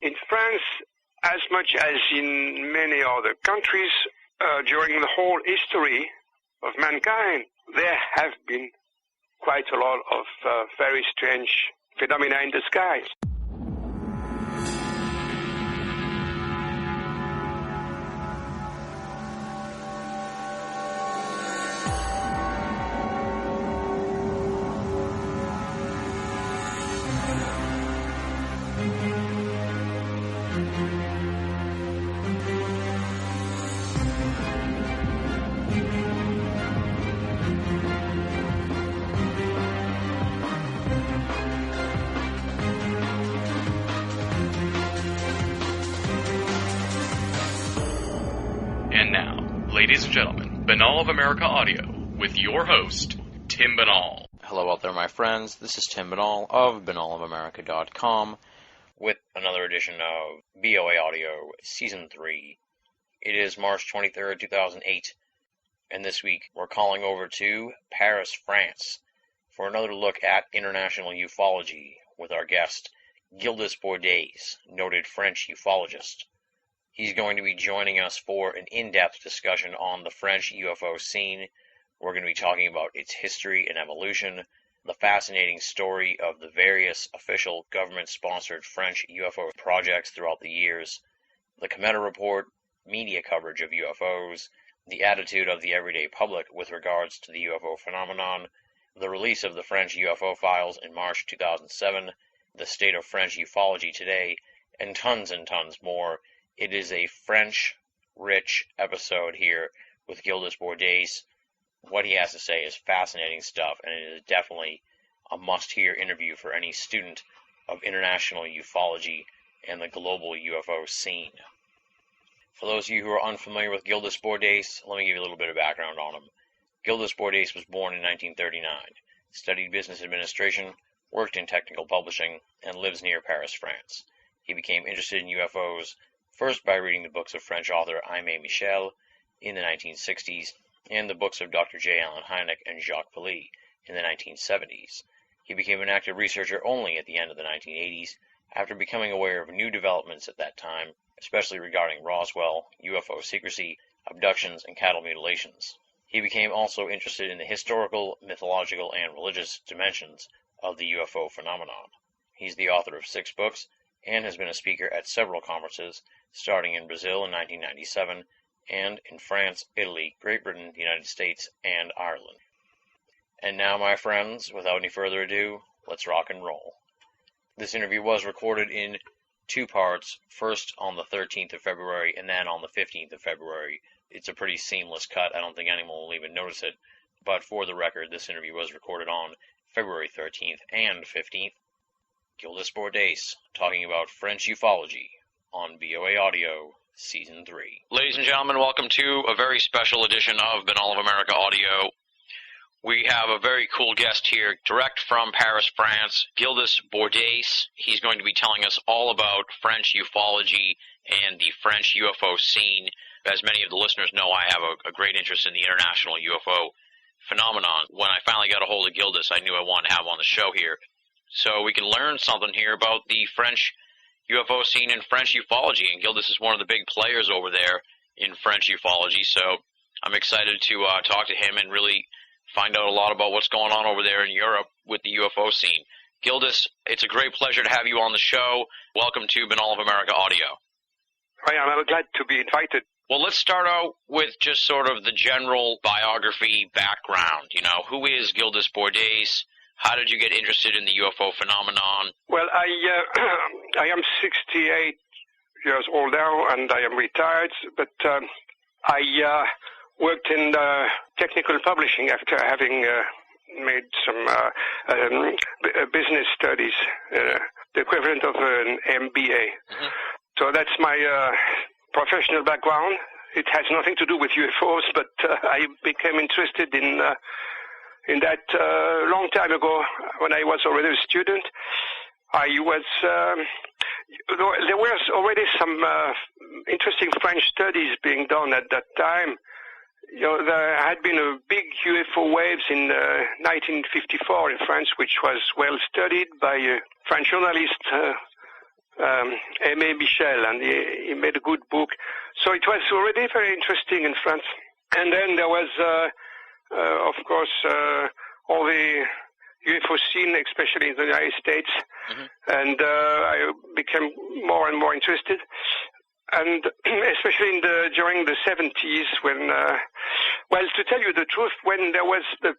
In France, as much as in many other countries, during the whole history of mankind, there have been quite a lot of very strange phenomena in the skies. And now, ladies and gentlemen, Banal of America Audio, with your host, Tim Banal. Hello out there, my friends. This is Tim Banal of banalofamerica.com with another edition of BOA Audio Season 3. It is March 23rd, 2008, and this week we're calling over to Paris, France, for another look at international ufology with our guest, Gildas Bourdais, noted French ufologist. He's going to be joining us for an in-depth discussion on the French UFO scene. We're going to be talking about its history and evolution, the fascinating story of the various official government-sponsored French UFO projects throughout the years, the Cometa Report, media coverage of UFOs, the attitude of the everyday public with regards to the UFO phenomenon, the release of the French UFO files in March 2007, the state of French ufology today, and tons more. It is a French-rich episode here with Gildas Bourdais. What he has to say is fascinating stuff, and it is definitely a must-hear interview for any student of international ufology and the global UFO scene. For those of you who are unfamiliar with Gildas Bourdais, let me give you a little bit of background on him. Gildas Bourdais was born in 1939, studied business administration, worked in technical publishing, and lives near Paris, France. He became interested in UFOs first by reading the books of French author Aimé Michel in the 1960s and the books of Dr. J. Allen Hynek and Jacques Vallée in the 1970s. He became an active researcher only at the end of the 1980s after becoming aware of new developments at that time, especially regarding Roswell, UFO secrecy, abductions, and cattle mutilations. He became also interested in the historical, mythological, and religious dimensions of the UFO phenomenon. He's the author of 6 books and has been a speaker at several conferences, starting in Brazil in 1997 and in France, Italy, Great Britain, the United States, and Ireland. And now, my friends, without any further ado, let's rock and roll. This interview was recorded in 2 parts, first on the 13th of February and then on the 15th of February. It's a pretty seamless cut. I don't think anyone will even notice it. But for the record, this interview was recorded on February 13th and 15th. Gildas Bourdais, talking about French ufology on BOA Audio, Season 3. Ladies and gentlemen, welcome to a very special edition of Banal of America Audio. We have a very cool guest here, direct from Paris, France, Gildas Bourdais. He's going to be telling us all about French ufology and the French UFO scene. As many of the listeners know, I have a great interest in the international UFO phenomenon. When I finally got a hold of Gildas, I knew I wanted to have him on the show here, so we can learn something here about the French UFO scene and French ufology. And Gildas is one of the big players over there in French ufology, so I'm excited to talk to him and really find out a lot about what's going on over there in Europe with the UFO scene. Gildas, it's a great pleasure to have you on the show. Welcome to Banal of America Audio. I am glad to be invited. Well, let's start out with just sort of the general biography background. You know, who is Gildas Bourdais? How did you get interested in the UFO phenomenon? Well, I am 68 years old now, and I am retired, but I worked in technical publishing after having made some business studies, the equivalent of an MBA. Mm-hmm. So that's my professional background. It has nothing to do with UFOs, but I became interested in that long time ago when I was already a student. There was already some interesting French studies being done at that time. You know, there had been a big UFO waves in 1954 in France, which was well studied by French journalists Aimé Michel, and he made a good book. So it was already very interesting in France. And then there was, of course, all the UFO scene, especially in the United States, and I became more and more interested. And especially during the 70s, when, well, to tell you the truth, when there was the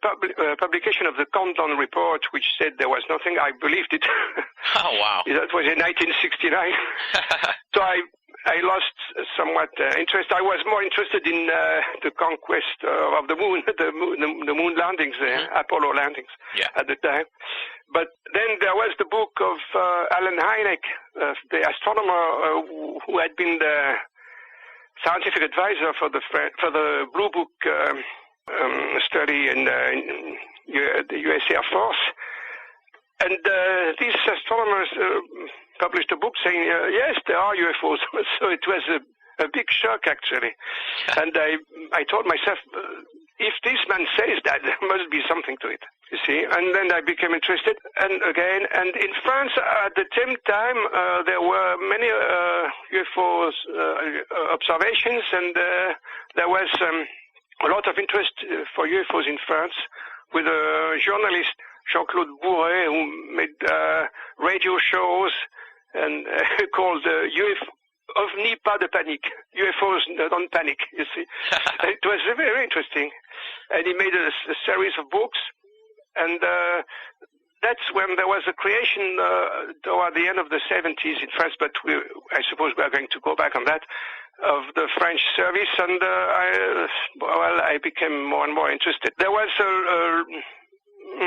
publication of the Countdown Report, which said there was nothing, I believed it. Oh, wow. That was in 1969. So I lost somewhat interest. I was more interested in the conquest of the moon, the moon landings, Apollo landings at the time. But then there was the book of Alan Hynek, the astronomer who had been the scientific advisor for the Blue Book study in the U.S. Air Force. And these astronomers published a book saying, yes, there are UFOs. So it was a big shock, actually. And I told myself, if this man says that, there must be something to it, you see. And then I became interested. And in France, at the same time, there were many UFOs observations, and there was a lot of interest for UFOs in France with a journalist, Jean-Claude Bourret, who made radio shows and called OVNI pas de panique, UFOs don't panic, you see. It was very interesting. And he made a series of books, and that's when there was a creation toward the end of the 70s in France, but I suppose we are going to go back on that, of the French service, and I became more and more interested. There was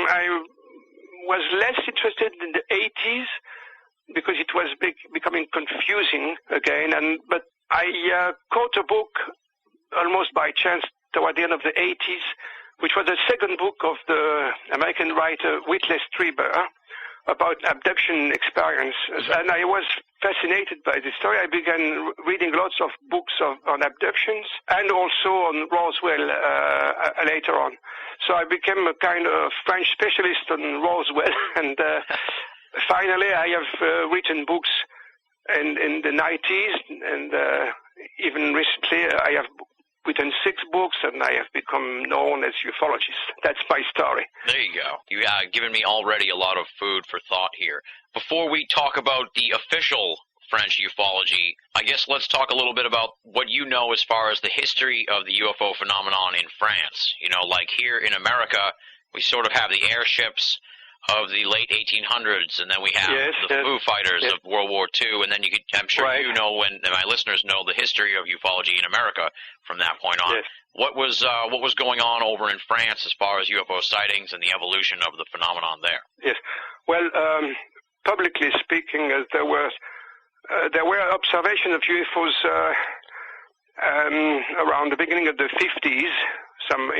I was less interested in the 80s because it was becoming confusing again, but I caught a book almost by chance toward the end of the 80s, which was the second book of the American writer Whitley Strieber about abduction experiences, and I was fascinated by this story. I began reading lots of books on abductions and also on Roswell later on. So I became a kind of French specialist on Roswell, and finally I have written books in the 90s, and even recently I have written 6 books, and I have become known as ufologist. That's my story. There you go. You have given me already a lot of food for thought here. Before we talk about the official French ufology, I guess let's talk a little bit about what you know as far as the history of the UFO phenomenon in France. You know, like here in America, we sort of have the airships of the late 1800s, and then we have the Foo Fighters of World War II, and then I'm sure you know, and my listeners know, the history of ufology in America from that point on. Yes. What was going on over in France as far as UFO sightings and the evolution of the phenomenon there? Yes. Well, publicly speaking, there were observations of UFOs around the beginning of the 50s, some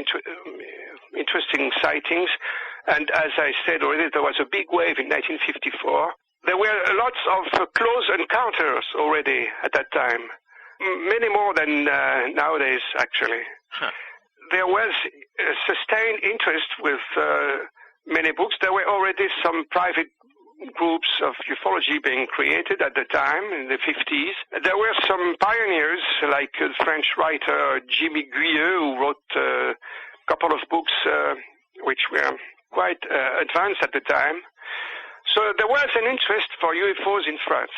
interesting sightings. And as I said already, there was a big wave in 1954. There were lots of close encounters already at that time, many more than nowadays, actually. Huh. There was sustained interest with many books. There were already some private groups of ufology being created at the time, in the 50s. There were some pioneers, like the French writer Jimmy Guyeux, who wrote a couple of books which were quite advanced at the time. So there was an interest for UFOs in France,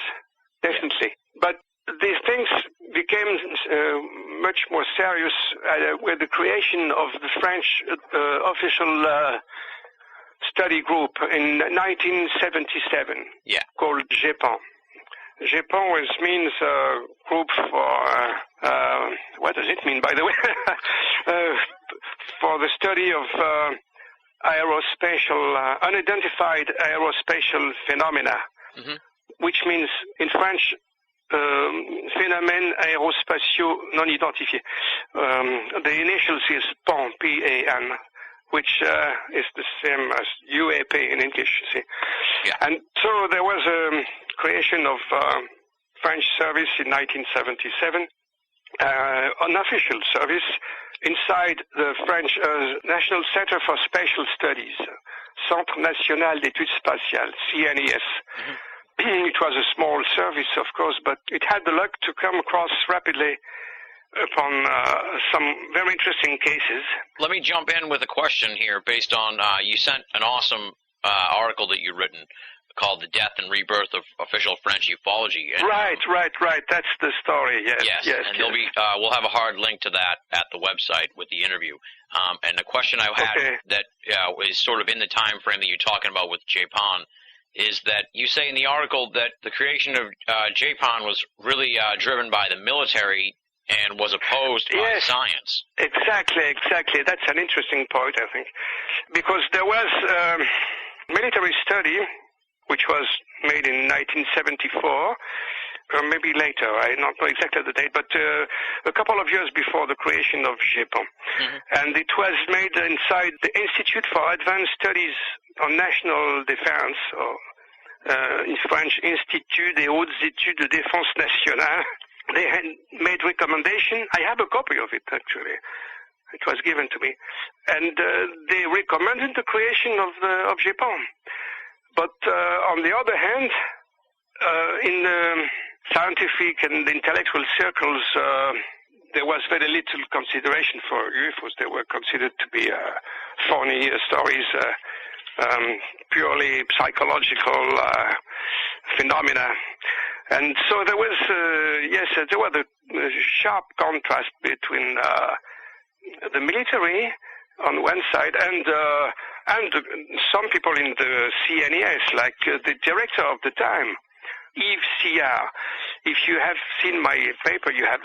definitely. But these things became much more serious with the creation of the French official study group in 1977, called GEPAN. GEPAN means group for, what does it mean, by the way? For the study of aerospatial, unidentified aerospatial phenomena, which means in French, phénomènes aérospatiaux non identifiés. The initials is PAN, P-A-N, which is the same as UAP in English, you see. Yeah. And so there was a creation of French service in 1977, an official service inside the French National Center for Spatial Studies, Centre National d'Études Spatiales, CNES. It was a small service, of course, but it had the luck to come across rapidly upon some very interesting cases. Let me jump in with a question here based on you sent an awesome article that you'd written called The Death and Rebirth of Official French Ufology. And, right. That's the story, yes. And there'll be, we'll have a hard link to that at the website with the interview. And the question I had that is sort of in the time frame that you're talking about with Japan is that you say in the article that the creation of Japan was really driven by the military and was opposed by science. Exactly. That's an interesting point, I think, because there was military study which was made in 1974, or maybe later, I don't know exactly the date, but a couple of years before the creation of Japan. And it was made inside the Institute for Advanced Studies on National Defense, or in French, Institut des Hautes Études de Défense Nationale. They had made recommendation. I have a copy of it, actually. It was given to me. And they recommended the creation of Japan. But on the other hand, in the scientific and intellectual circles, there was very little consideration for UFOs. They were considered to be phony stories, purely psychological phenomena. And so there was, there was a sharp contrast between the military on one side and some people in the CNES, like the director of the time, Yves Sillard. If you have seen my paper, you have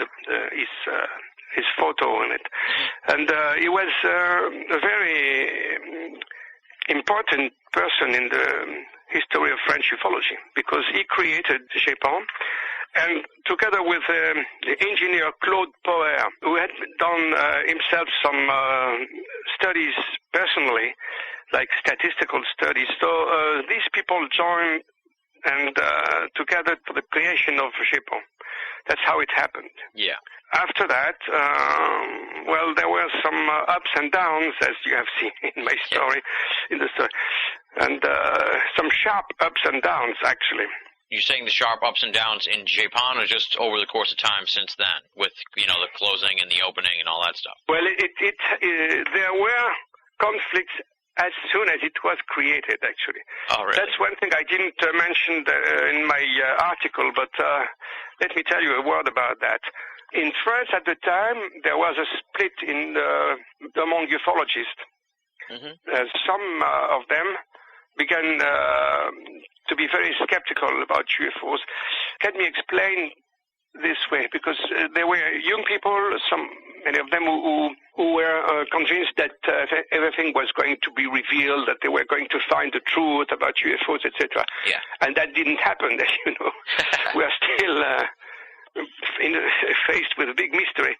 his photo in it. And he was a very important person in the history of French ufology, because he created Japan, and together with the engineer Claude Poher, who had done himself some studies personally, like statistical studies. So these people joined and together for the creation of Japan. That's how it happened. Yeah. After that, there were some ups and downs, as you have seen in my story, in the story, and some sharp ups and downs, actually. You're saying the sharp ups and downs in Japan, or just over the course of time since then, with the closing and the opening and all that stuff? Well, there were conflicts as soon as it was created, actually. Oh, really? That's one thing I didn't mention in my article, but let me tell you a word about that. In France at the time, there was a split among ufologists. Some of them began to be very skeptical about UFOs. Let me explain this way, because there were young people, many of them who were convinced that everything was going to be revealed, that they were going to find the truth about UFOs, etc. Yeah. And that didn't happen, as you know. We are still faced with a big mystery.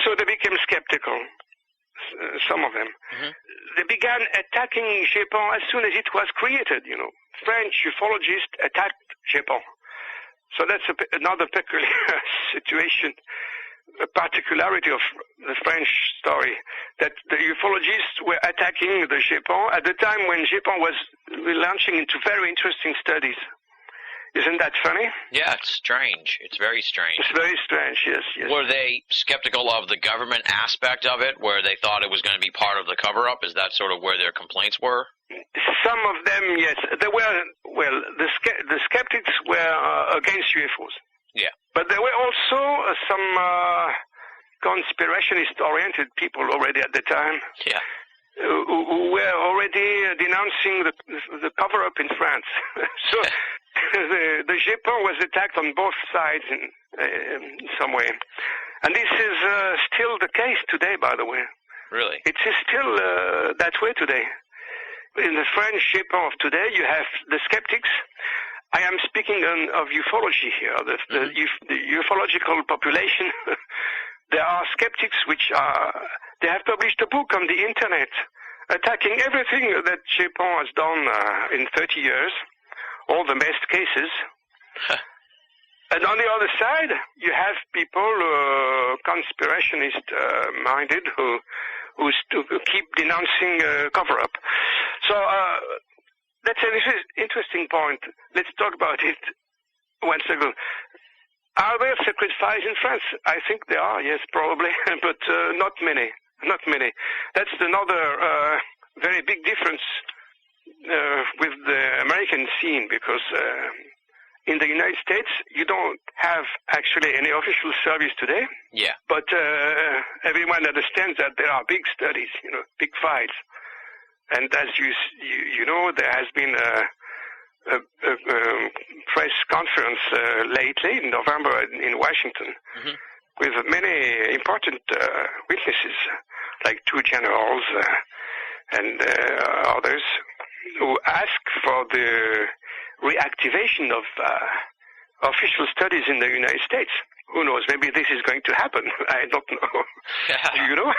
So they became skeptical, some of them. They began attacking Japan as soon as it was created, French ufologists attacked Japan. So that's another peculiar situation, a particularity of the French story, that the ufologists were attacking the Japan at the time when Japan was launching into very interesting studies. Isn't that funny? Yeah, it's strange. It's very strange. It's very strange, yes. Were they skeptical of the government aspect of it, where they thought it was going to be part of the cover-up? Is that sort of where their complaints were? Some of them, yes. There were, the skeptics were against UFOs. Yeah. But there were also some conspirationist-oriented people already at the time. Yeah. Who were already denouncing the cover-up in France. So the Japan was attacked on both sides in some way. And this is still the case today, by the way. Really? It is still that way today. In the French Japan of today, you have the skeptics. I am speaking of ufology here, the ufological population. There are skeptics they have published a book on the internet attacking everything that Japan has done in 30 years, all the best cases. And on the other side, you have people, conspirationist-minded, who keep denouncing cover-up. So That's an interesting point. Let's talk about it one second. Are there secret files in France? I think there are, yes, probably, but not many. Not many. That's another very big difference with the American scene, because in the United States, you don't have actually any official service today. Yeah. But everyone understands that there are big studies, big files. And as you know, there has been a press conference lately in November in Washington with many important witnesses, like 2 generals and others, who ask for the reactivation of official studies in the United States. Who knows? Maybe this is going to happen. I don't know. You know?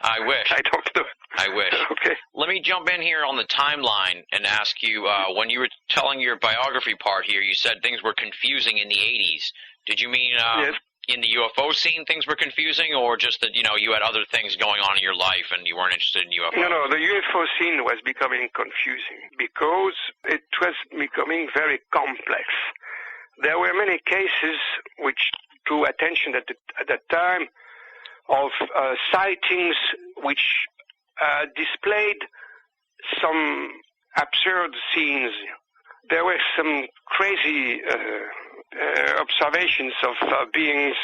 I wish. I don't know. I wish. Okay. Let me jump in here on the timeline and ask you, when you were telling your biography part here, you said things were confusing in the 80s. Did you mean yes. in the UFO scene things were confusing, or just that, you had other things going on in your life and you weren't interested in UFOs? No, the UFO scene was becoming confusing because it was becoming very complex. There were many cases which drew attention at that time of sightings which displayed some absurd scenes. There were some crazy observations of beings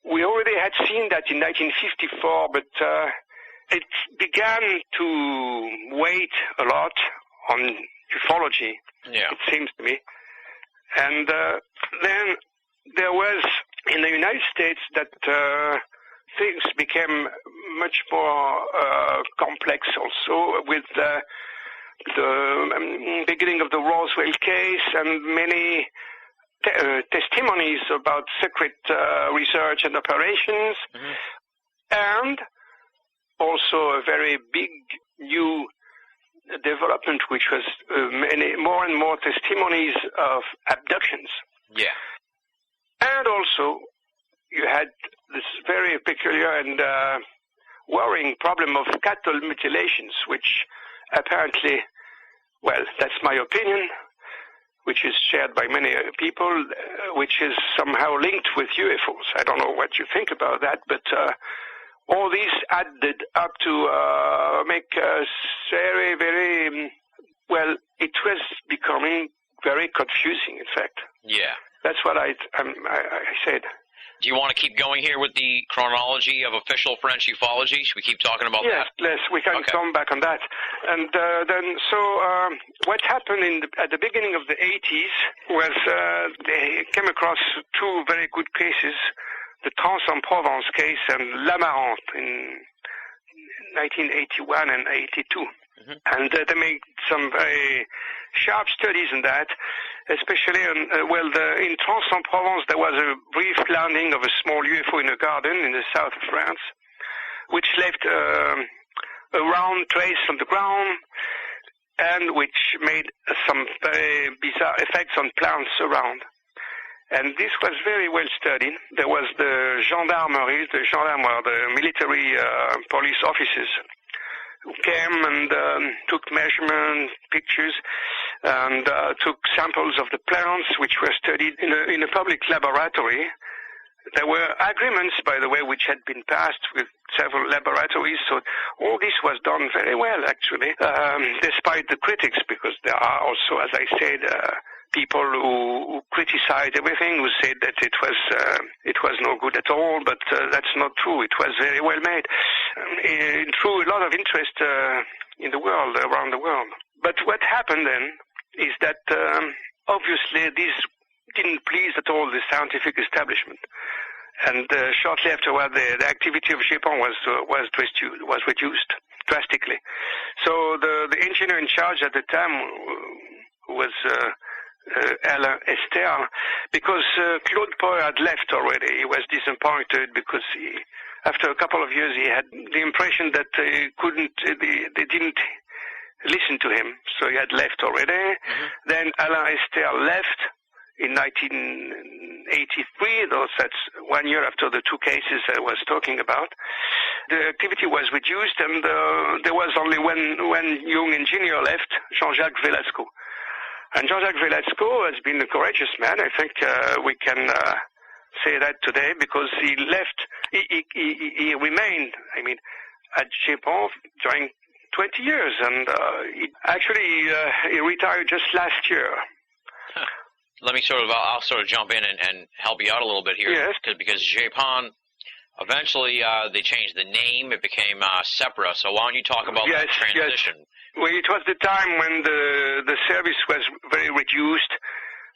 we already had seen that in 1954, but it began to weigh a lot on ufology, it seems to me. And then there was, in the United States, that things became much more complex also, with the beginning of the Roswell case and many testimonies about secret research and operations, and also a very big new development, which was more and more testimonies of abductions. Yeah. And also, you had this very peculiar and worrying problem of cattle mutilations, which apparently, well, that's my opinion, which is shared by many people, which is somehow linked with UFOs. I don't know what you think about that, but all these added up to make us very, very, well, it was becoming very confusing, in fact. Yeah. That's what I said. Do you want to keep going here with the chronology of official French ufology? Should we keep talking about that? Yes, we can come back on that. And what happened at the beginning of the 80s was they came across 2 very good cases, the Trans-en-Provence case and L'Amarante in 1981 and 82. And they made some very sharp studies on that, especially in Trans-en-Provence there was a brief landing of a small UFO in a garden in the south of France, which left a round trace on the ground and which made some very bizarre effects on plants around. And this was very well studied. There was the gendarmerie, the military police officers, who came and took measurements, pictures, and took samples of the plants, which were studied in a public laboratory. There were agreements, by the way, which had been passed with several laboratories, so all this was done very well, actually, despite the critics, because there are also, as I said, people who criticized everything, who said that it was no good at all, but that's not true. It was very well made. It drew a lot of interest in the world, around the world. But what happened then is that obviously this didn't please at all the scientific establishment. And shortly afterward, the activity of Japan was reduced drastically. So the engineer in charge at the time was Alain Esther, because Claude Poe had left already. He was disappointed because after a couple of years, he had the impression that they didn't listen to him, so he had left already. Then Alain Esther left in 1983, though that's 1 year after the 2 cases I was talking about. the activity was reduced, and there was only one young engineer left, Jean-Jacques Velasco. And Jean-Jacques Velasco has been a courageous man. I think we can say that today, because he left, he remained, at GEPON during 20 years, and he retired just last year. Huh. I'll sort of jump in and help you out a little bit here. Yes. Because GEPON, eventually they changed the name. It became SEPRA. So why don't you talk about that transition? Yes. Well, it was the time when the service was very reduced,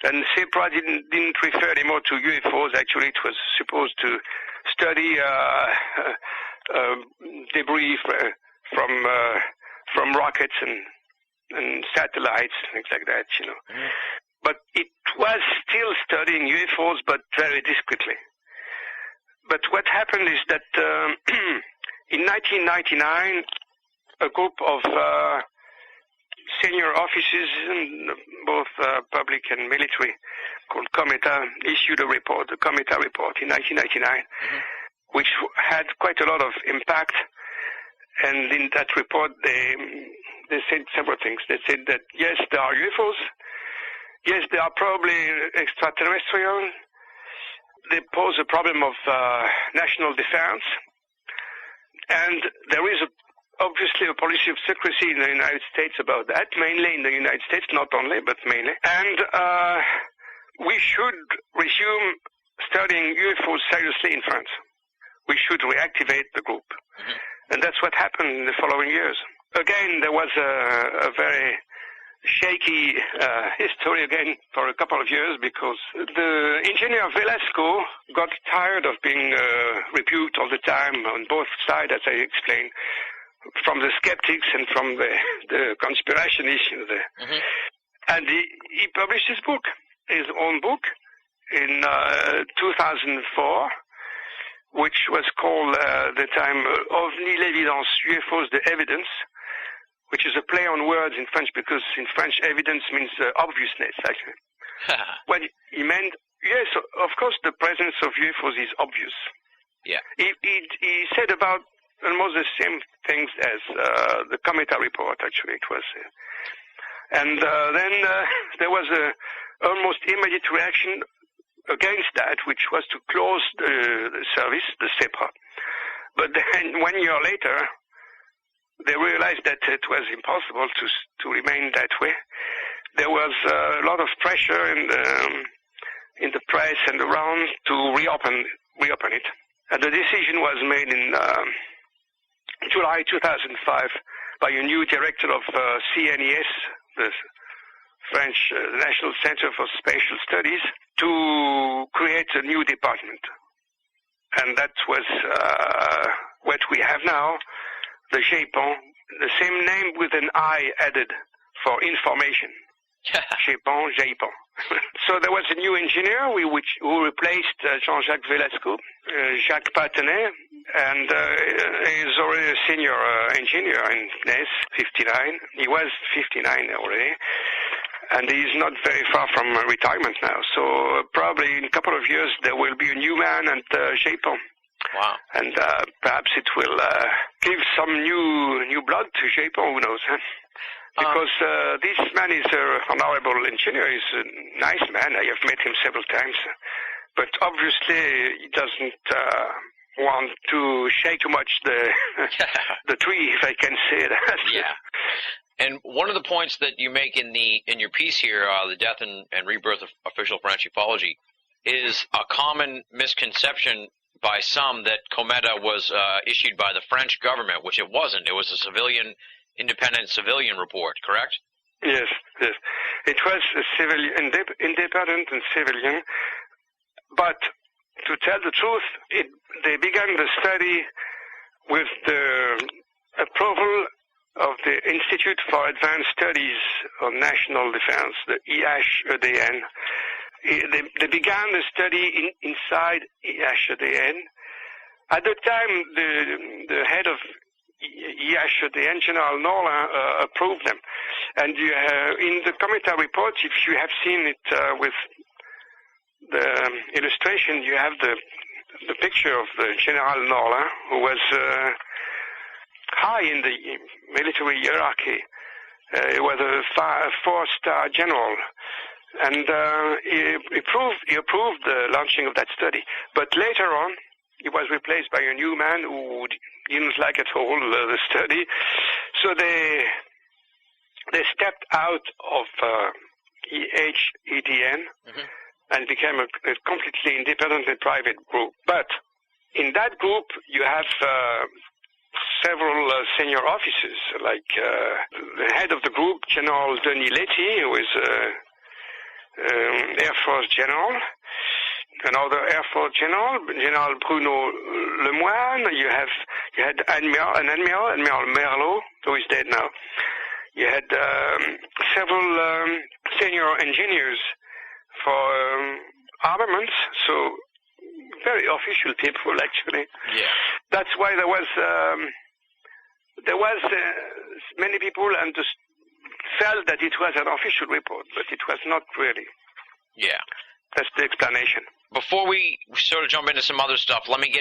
and SEPRA didn't refer anymore to UFOs. Actually, it was supposed to study debris from rockets and satellites, things like that, Mm-hmm. But it was still studying UFOs, but very discreetly. But what happened is that in 1999, a group of senior officers, in both public and military, called Cometa, issued a report, the Cometa report, in 1999, mm-hmm. which had quite a lot of impact. And in that report, they said several things. They said that, yes, there are UFOs. Yes, they are probably extraterrestrial. They pose a problem of national defense. And there is obviously a policy of secrecy in the United States about that, mainly in the United States, not only, but mainly. And we should resume studying UFOs seriously in France. We should reactivate the group. Mm-hmm. And that's what happened in the following years. Again, there was a very shaky history again for a couple of years, because the engineer Velasco got tired of being rebuked all the time on both sides, as I explained, from the skeptics and from the conspirationists. Mm-hmm. And he published his own book, in 2004, which was called the time OVNI l'Évidence, UFOs the Evidence, which is a play on words in French, because in French evidence means obviousness, actually. Well, he meant, yes, of course the presence of UFOs is obvious. Yeah. He said about almost the same things as the Cometa report, actually, it was. And then there was a almost immediate reaction against that, which was to close the service, the SEPRA. But then 1 year later, they realized that it was impossible to remain that way. There was a lot of pressure in the press and around to reopen it. And the decision was made in July 2005 by a new director of CNES, the French National Center for Spatial Studies, to create a new department. And that was what we have now, the GEPON, the same name with an I added for information. GEPON. So there was a new engineer who replaced Jean-Jacques Velasco, Jacques Patenet, and he is already a senior engineer in CNES, 59. He was 59 already, and he is not very far from retirement now. So probably in a couple of years there will be a new man at GEPON. Wow. And perhaps it will give some new blood to GEPON, who knows, huh? Because this man is an honorable engineer. He's a nice man. I have met him several times. But obviously he doesn't want to shake too much the tree, if I can say that. Yeah. And one of the points that you make in your piece here, The Death and Rebirth of Official French Ufology, is a common misconception by some that Cometa was issued by the French government, which it wasn't. It was a independent civilian report, correct? Yes. It was a civilian, independent and civilian. But to tell the truth, they began the study with the approval of the Institute for Advanced Studies on National Defense, the IHEDN. They began the study inside IHEDN. At the time, the head of IHEDN, General Norlin, approved them. And in the Cometa report, if you have seen it with the illustration, you have the picture of General Norlin, who was high in the military hierarchy. He was a 4-star general, and he approved the launching of that study. But later on, he was replaced by a new man who didn't like at all the study, so they stepped out of EHEDN and became a completely independent and private group. But in that group, you have several senior officers, like the head of the group, General Denis Letty, who is Air Force General, another Air Force General, General Bruno Lemoine. You had Admiral Merlot, who is dead now. You had several senior engineers for armaments, so very official people, actually. Yeah. That's why there was many people and felt that it was an official report, but it was not really. Yeah. That's the explanation. Before we sort of jump into some other stuff, let me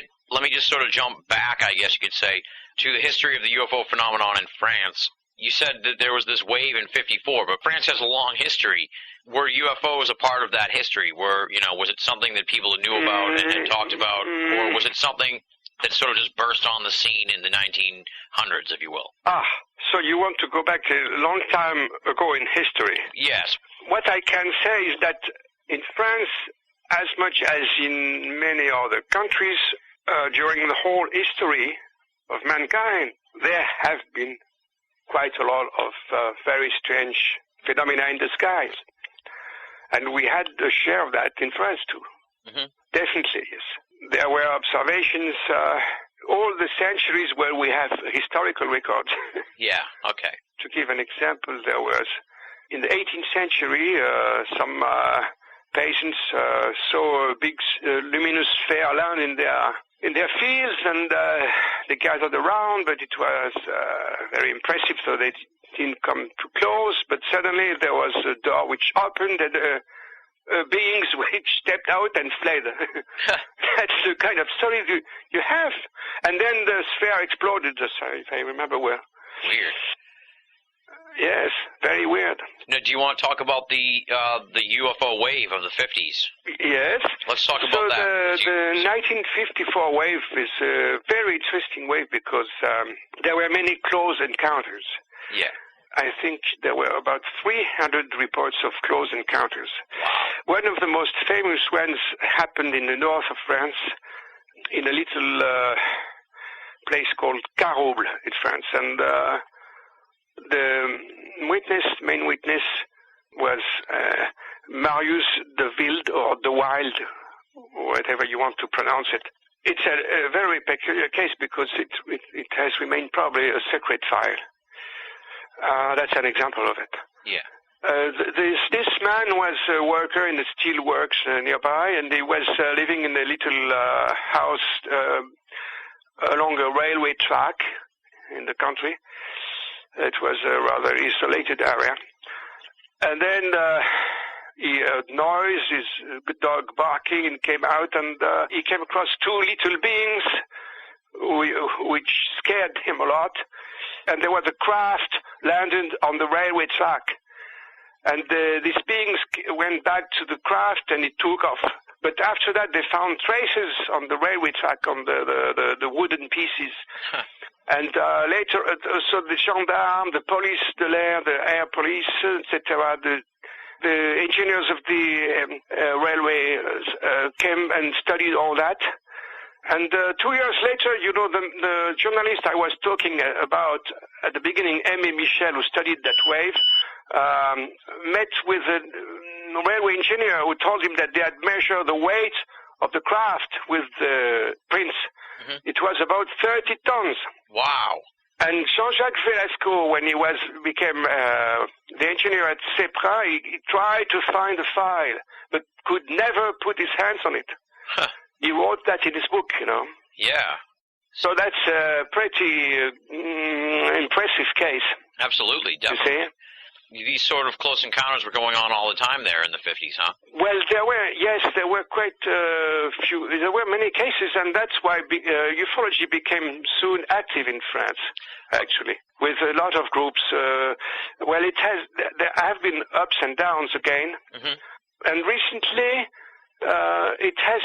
just sort of jump back, I guess you could say, to the history of the UFO phenomenon in France. You said that there was this wave in '54, but France has a long history. Were UFOs a part of that history? Was it something that people knew about and talked about, or was it something that sort of just burst on the scene in the 1900s, if you will? So you want to go back a long time ago in history? Yes. What I can say is that in France, as much as in many other countries, during the whole history of mankind, there have been quite a lot of very strange phenomena in the skies. And we had a share of that in France too. Mm-hmm. Definitely, yes. There were observations all the centuries where we have historical records. Yeah, okay. To give an example, there was, in the 18th century, some patients saw a big luminous sphere land in their fields, and they gathered around, but it was very impressive, so they didn't come too close. But suddenly there was a door which opened, and beings which stepped out and fled. That's the kind of story you have. And then the sphere exploded, if I remember well. Weird. Yes, very weird. Now, do you want to talk about the UFO wave of the 50s? Yes. Let's talk about that. The 1954 wave is a very interesting wave because there were many close encounters. Yeah. I think there were about 300 reports of close encounters. Wow. One of the most famous ones happened in the north of France, in a little place called Carouble in France, and the main witness was Marius de Wild, or de Wild, whatever you want to pronounce it. It's a very peculiar case because it has remained probably a secret file. That's an example of it. Yeah. This man was a worker in the steel works nearby, and he was living in a little house along a railway track in the country. It was a rather isolated area. And then he heard noise, his dog barking, and came out, and he came across two little beings which scared him a lot. And there was a craft landed on the railway track. And these beings went back to the craft, and it took off. But after that, they found traces on the railway track, on the wooden pieces. Huh. And later, so the gendarmes, the police de l'air, the air police, etc., the engineers of the railway came and studied all that. And 2 years later, the journalist I was talking about at the beginning, Aimé Michel, who studied that wave, met with a railway engineer who told him that they had measured the weight of the craft with the prints. Mm-hmm. It was about 30 tons. Wow. And Jean-Jacques Velasco, when he became the engineer at CEPRA, he tried to find the file, but could never put his hands on it. Huh. He wrote that in his book, Yeah. So that's a pretty impressive case. Absolutely, definitely. You see? these sort of close encounters were going on all the time there in the 50s, huh? Well, there were quite few. There were many cases, and that's why ufology became soon active in France, actually, with a lot of groups. Well, there have been ups and downs again, and recently it has,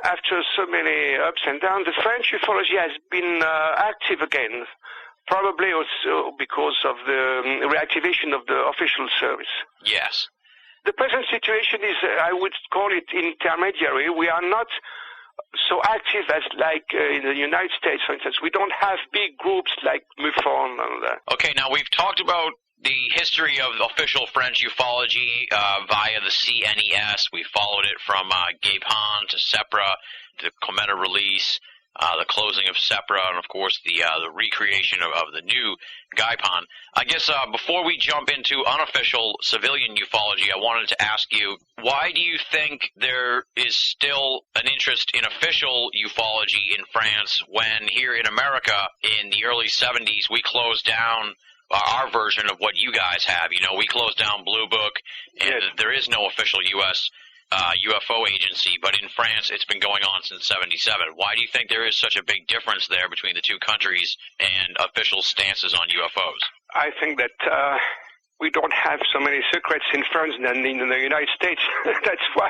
after so many ups and downs, the French ufology has been active again. Probably also because of the reactivation of the official service. Yes. The present situation is, I would call it intermediary. We are not so active as like in the United States, for instance. We don't have big groups like MUFON and that. Okay, now we've talked about the history of official French ufology via the CNES. We followed it from Gapon to SEPRA, the Cometa release, the closing of SEPRA, and of course the recreation of the new Gaipon. I guess before we jump into unofficial civilian ufology, I wanted to ask you, why do you think there is still an interest in official ufology in France when here in America in the early 70s we closed down our version of what you guys have? You know, we closed down Blue Book, and there is no official U.S. UFO agency, but in France it's been going on since 77. Why do you think there is such a big difference there between the two countries and official stances on UFOs? I think that we don't have so many secrets in France than in the United States. That's why.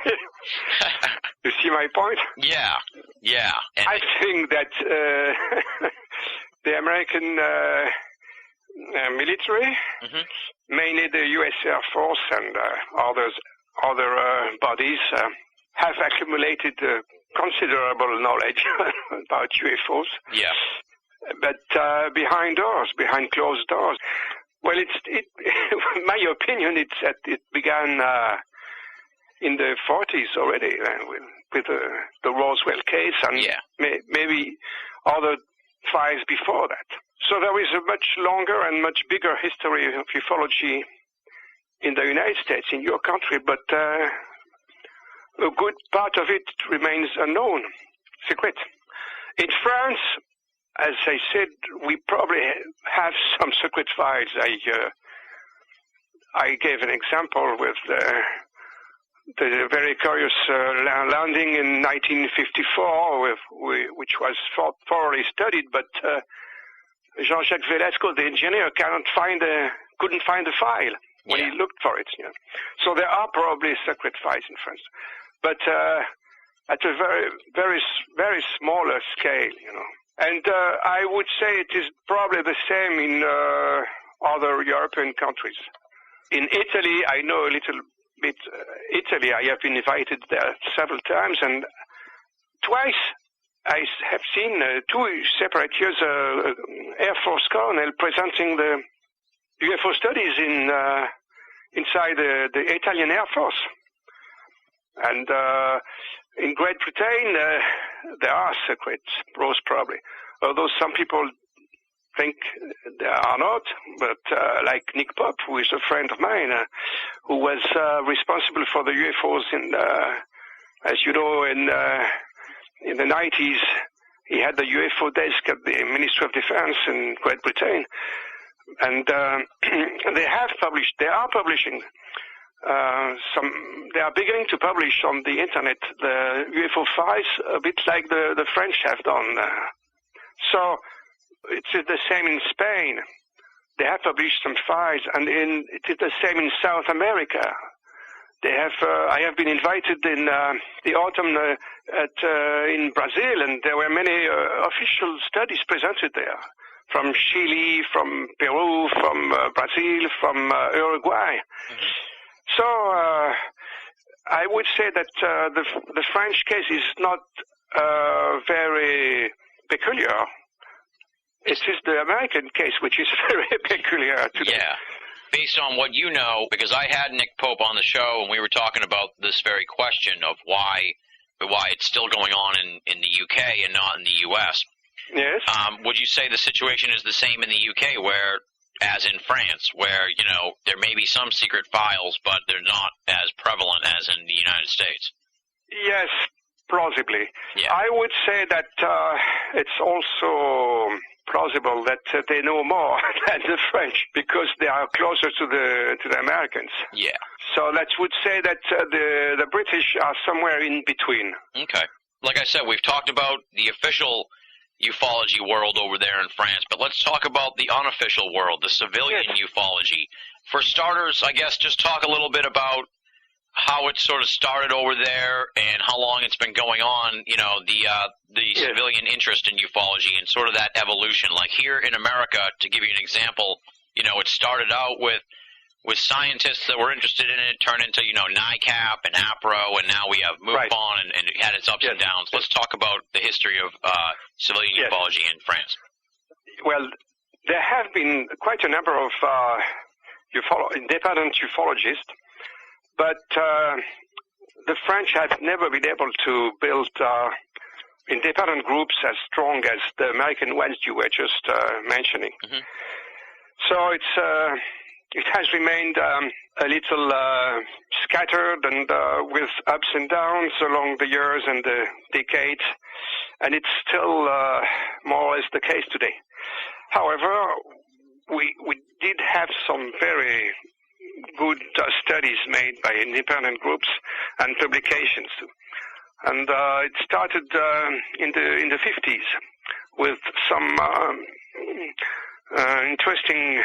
You see my point? Yeah. And I think that the American military, mainly the U.S. Air Force and other bodies have accumulated considerable knowledge about UFOs. Yeah. But behind closed doors. Well, in my opinion, it began in the 40s already with the Roswell case and maybe other files before that. So there is a much longer and much bigger history of ufology in the United States, in your country, but a good part of it remains unknown, secret. In France, as I said, we probably have some secret files. I gave an example with the very curious landing in 1954, which was thoroughly studied, but Jean-Jacques Velasco, the engineer, couldn't find the file when he looked for it. You know. So there are probably secret files in France, but at a very, very, very smaller scale, you know. And I would say it is probably the same in other European countries. In Italy, I know a little bit. Italy, I have been invited there several times, and twice I have seen two separate years Air Force colonel presenting the UFO studies inside the Italian Air Force. And in Great Britain, there are secrets, most probably. Although some people think there are not, but like Nick Pope, who is a friend of mine, who was responsible for the UFOs as you know, in the 90s, he had the UFO desk at the Ministry of Defense in Great Britain. And they are publishing they are beginning to publish on the internet the UFO files, a bit like the French have done. So it's the same in Spain. They have published some files, and it is the same in South America. They have. I have been invited in the autumn in Brazil, and there were many official studies presented there, from Chile, from Peru, from Brazil, from Uruguay. So I would say that the French case is not very peculiar. It is the American case which is very peculiar today. Yeah. Based on what you know, because I had Nick Pope on the show and we were talking about this very question of why it's still going on in the UK and not in the US. Yes. Would you say the situation is the same in the UK as in France, where, you know, there may be some secret files, but they're not as prevalent as in the United States? Yes, plausibly. Yeah. I would say that it's also plausible that they know more than the French because they are closer to the Americans. Yeah. So that would say that the British are somewhere in between. Okay. Like I said, we've talked about the official ufology world over there in France, but let's talk about the unofficial world, the civilian ufology. For starters, I guess just talk a little bit about how it sort of started over there and how long it's been going on, you know, the civilian interest in ufology and sort of that evolution. Like here in America, to give you an example, you know, it started out with scientists that were interested in it, turned into, you know, NICAP and APRO, and now we have MUFON, and it had its ups and downs. Let's talk about the history of civilian ufology in France. Well, there have been quite a number of independent ufologists, but the French have never been able to build independent groups as strong as the American ones you were just mentioning. Mm-hmm. So it has remained a little scattered and with ups and downs along the years and the decades, and it's still more or less the case today. However, we did have some very good studies made by independent groups and publications, and it started in the 50s with some interesting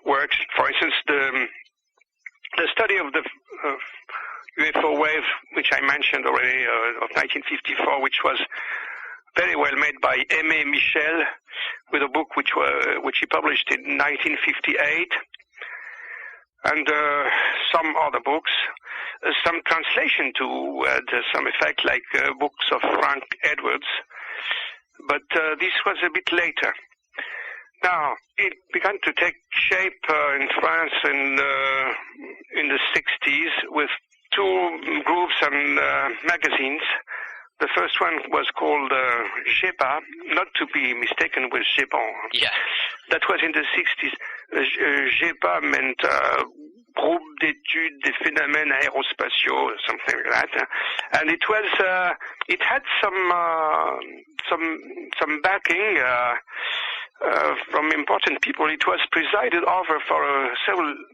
works. For instance, the study of the UFO wave, which I mentioned already, of 1954, which was very well made by Aimé Michel, with a book which he published in 1958, and some other books, some translation to some effect, like books of Frank Edwards, but this was a bit later. Now, it began to take shape in France in the 60s with two groups and magazines. The first one was called GEPA, not to be mistaken with GEPAN. Yeah. That was in the 60s. GEPA meant Groupe d'études des phénomènes aérospatiaux, something like that. And it was, it had some backing from important people. It was presided over for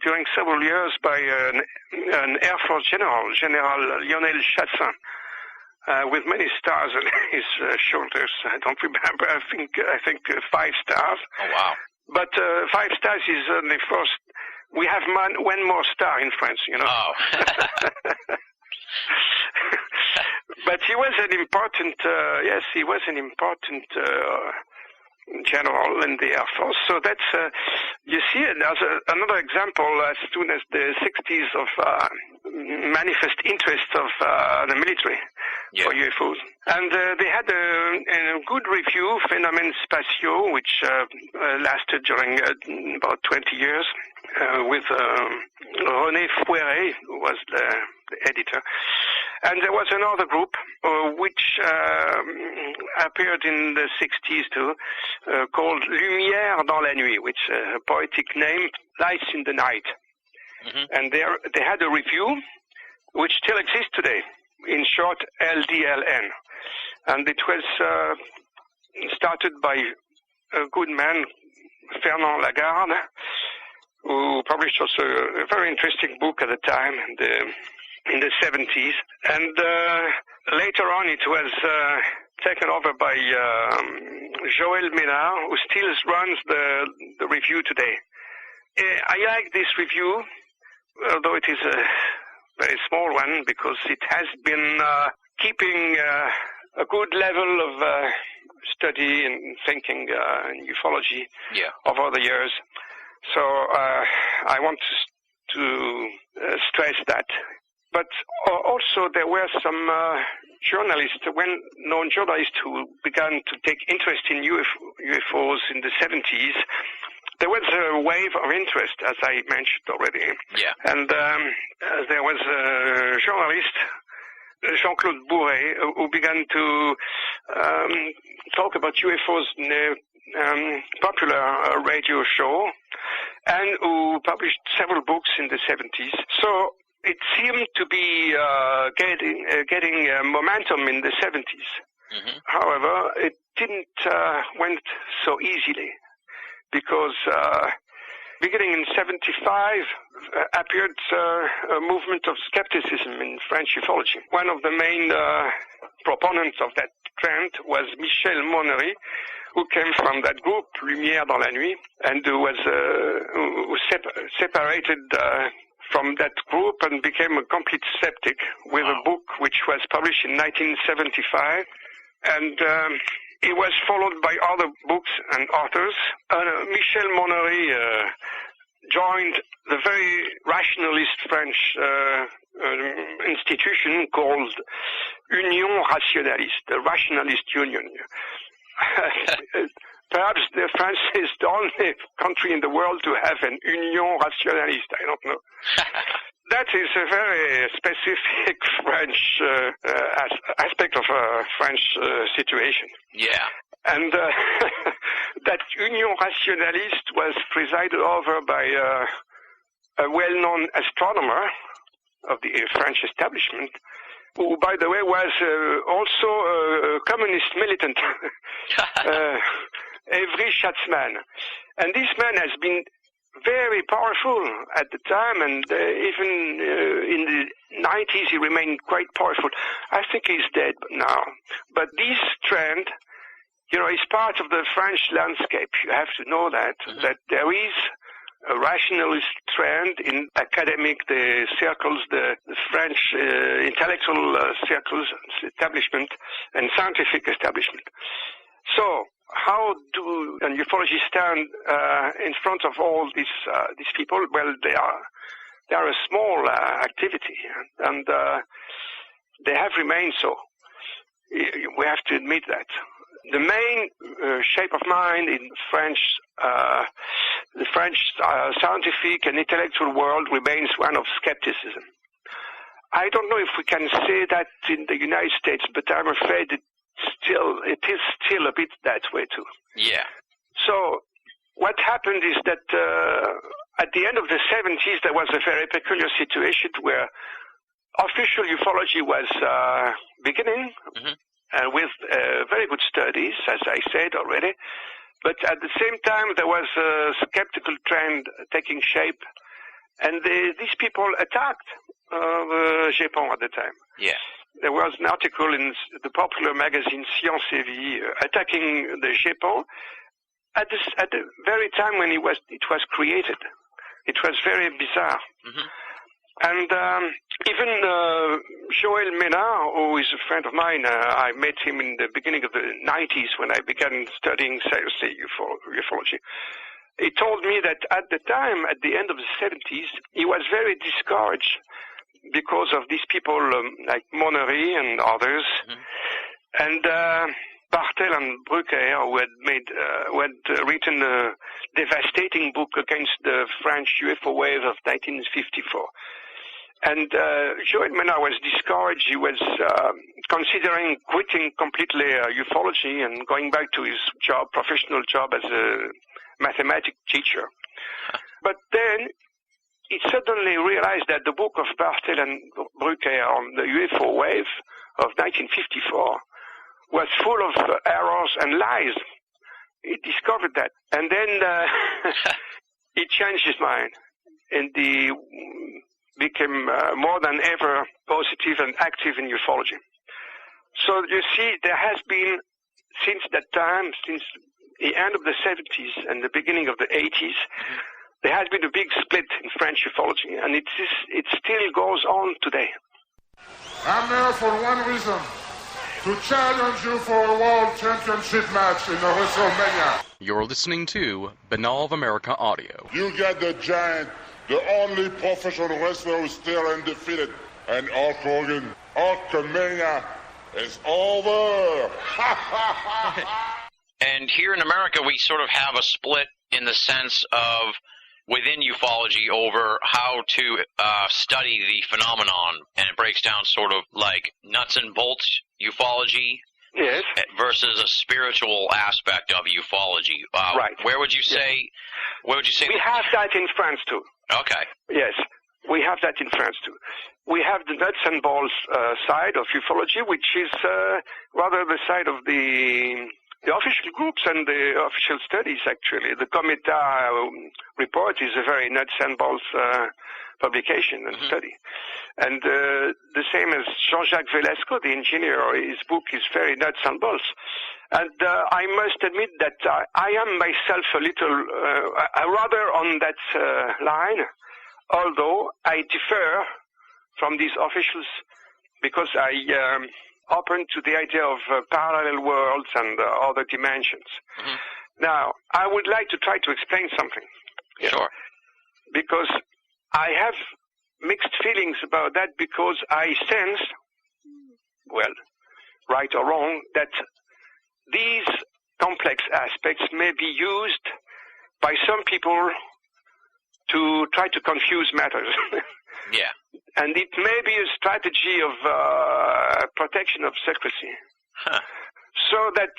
during several years by an Air Force general, General Lionel Chassin. With many stars on his shoulders. I don't remember. I think 5 stars. Oh wow! But 5 stars is only first. We have one more star in France, you know. Oh. But he was an important. Yes, he was an important general in the Air Force. So that's you see another example. As soon as the 60s of manifest interest of the military for UFOs. And they had a good review, Phénomènes spatiaux, which lasted during about 20 years, with René Fouéré, who was the editor. And there was another group which appeared in the 60s too, called Lumière dans la nuit, which is a poetic name, Lights in the Night. Mm-hmm. And they had a review which still exists today, in short, LDLN. And it was started by a good man, Fernand Lagarde, who published also a very interesting book at the time, in the 70s. And later on it was taken over by Joël Ménard, who still runs the review today. I like this review, although it is a very small one, because it has been keeping a good level of study and thinking in ufology over the years. So I want to stress that. But also there were some journalists, well-known journalists, who began to take interest in UFOs in the 70s. There was a wave of interest, as I mentioned already. Yeah. And there was a journalist, Jean-Claude Bourret, who began to talk about UFOs in a popular radio show, and who published several books in the 70s. So it seemed to be getting momentum in the 70s. However, it didn't went so easily because beginning in 1975 appeared a movement of skepticism in French ufology. One of the main proponents of that trend was Michel Monnery, who came from that group, Lumière dans la Nuit, and who separated from that group and became a complete skeptic with a book which was published in 1975. And it was followed by other books and authors. Michel Monnery joined the very rationalist French institution called Union Rationaliste, the Rationalist Union. Perhaps France is the only country in the world to have an Union Rationaliste. I don't know. That is a very specific French aspect of a French situation. Yeah. And that Union Rationaliste was presided over by a well-known astronomer of the French establishment, who, by the way, was also a communist militant, Larry Flaxman. And this man has been very powerful at the time, and even in the 90s he remained quite powerful. I think he's dead now. But this trend, is part of the French landscape. You have to know that there is a rationalist trend in academic circles, the French intellectual circles, establishment, and scientific establishment. So, how do ufologists stand in front of all these people? Well, they are a small activity, and they have remained so. We have to admit that. The main shape of mind in the French scientific and intellectual world remains one of skepticism. I don't know if we can say that in the United States, but I'm afraid it is still a bit that way too. Yeah. So what happened is that at the end of the 70s, there was a very peculiar situation where official ufology was beginning. With very good studies, as I said already. But at the same time, there was a skeptical trend taking shape, and these people attacked the Japon at the time. Yeah. There was an article in the popular magazine Science et Vie attacking the Japon at the very time when it was created. It was very bizarre. And even Joël Ménard, who is a friend of mine, I met him in the beginning of the 90s when I began studying seriously ufology. He told me that at the time, at the end of the 70s, he was very discouraged because of these people like Monnery and others, and Bartel and Brucker, who had written a devastating book against the French UFO wave of 1954. And Joël Ménard was discouraged. He was considering quitting completely ufology and going back to his professional job as a mathematics teacher. But then he suddenly realized that the book of Bartel and Brucker on the UFO wave of 1954 was full of errors and lies. He discovered that. And then he changed his mind, and he became more than ever positive and active in ufology. So you see, there has been, since that time, since the end of the 70s and the beginning of the 80s, there has been a big split in French ufology, and it still goes on today. I'm here for one reason, to challenge you for a world championship match in the WrestleMania. You're listening to Banal of America Audio. You get the Giant, the only professional wrestler who's still undefeated. And Hulk Hogan, Hulkamania is over. And here in America, we sort of have a split in the sense of within ufology over how to study the phenomenon, and it breaks down sort of like nuts and bolts ufology. Yes. Versus a spiritual aspect of ufology. Right. Where would you say? Where would you say? We have that in France too. Okay. Yes, we have that in France too. we have the nuts and bolts side of ufology, which is rather the side of the official groups and the official studies, actually. The Cometa report is a very nuts and bolts publication and study. And the same as Jean-Jacques Velasco, the engineer, his book is very nuts and bolts. And I must admit that I am myself a little rather on that line, although I differ from these officials because I open to the idea of parallel worlds and other dimensions. Now, I would like to try to explain something. Sure. Because I have mixed feelings about that because I sense, well, right or wrong, that these complex aspects may be used by some people to try to confuse matters. Yeah. And it may be a strategy of protection of secrecy. Huh. So that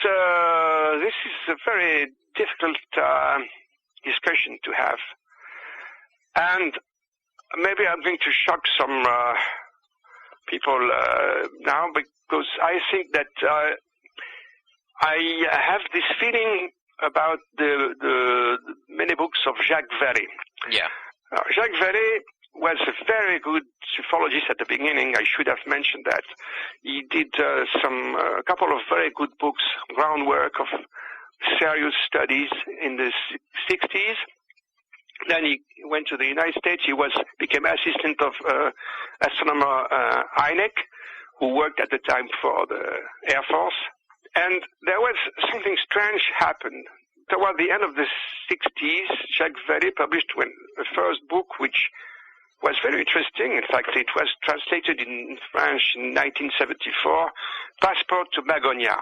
this is a very difficult discussion to have. And maybe I'm going to shock some people now because I think that I have this feeling about the many books of Jacques Vallée. Yeah. Jacques Vallée was a very good ufologist at the beginning. I should have mentioned that. He did a couple of very good books, groundwork of serious studies in the 60s. Then he went to the United States. He became assistant of astronomer Hynek, who worked at the time for the Air Force. And there was something strange happened. Toward the end of the 60s, Jacques Vallée published the first book, which was very interesting. In fact, it was translated in French in 1974, Passport to Magonia.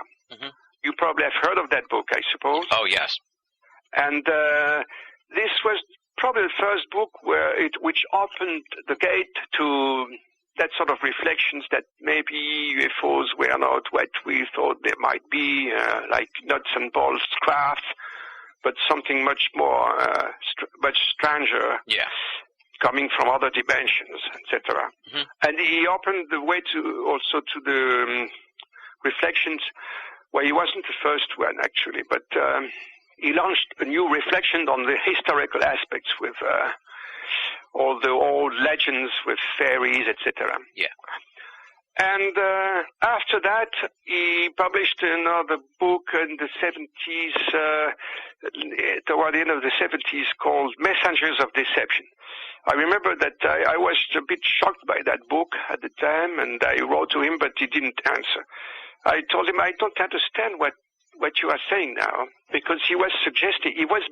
You probably have heard of that book, I suppose. Oh, yes. And this was probably the first book which opened the gate to that sort of reflections that maybe UFOs were not what we thought they might be, like nuts and bolts crafts, but something much more, much stranger. Yeah. Coming from other dimensions, etc. And he opened the way also to the reflections, where he wasn't the first one actually, but he launched a new reflection on the historical aspects with all the old legends with fairies, etc. Yeah. And after that, he published another book in the 70s, toward the end of the 70s, called Messengers of Deception. I remember that I was a bit shocked by that book at the time, and I wrote to him, but he didn't answer. I told him, I don't understand what you are saying now, because he was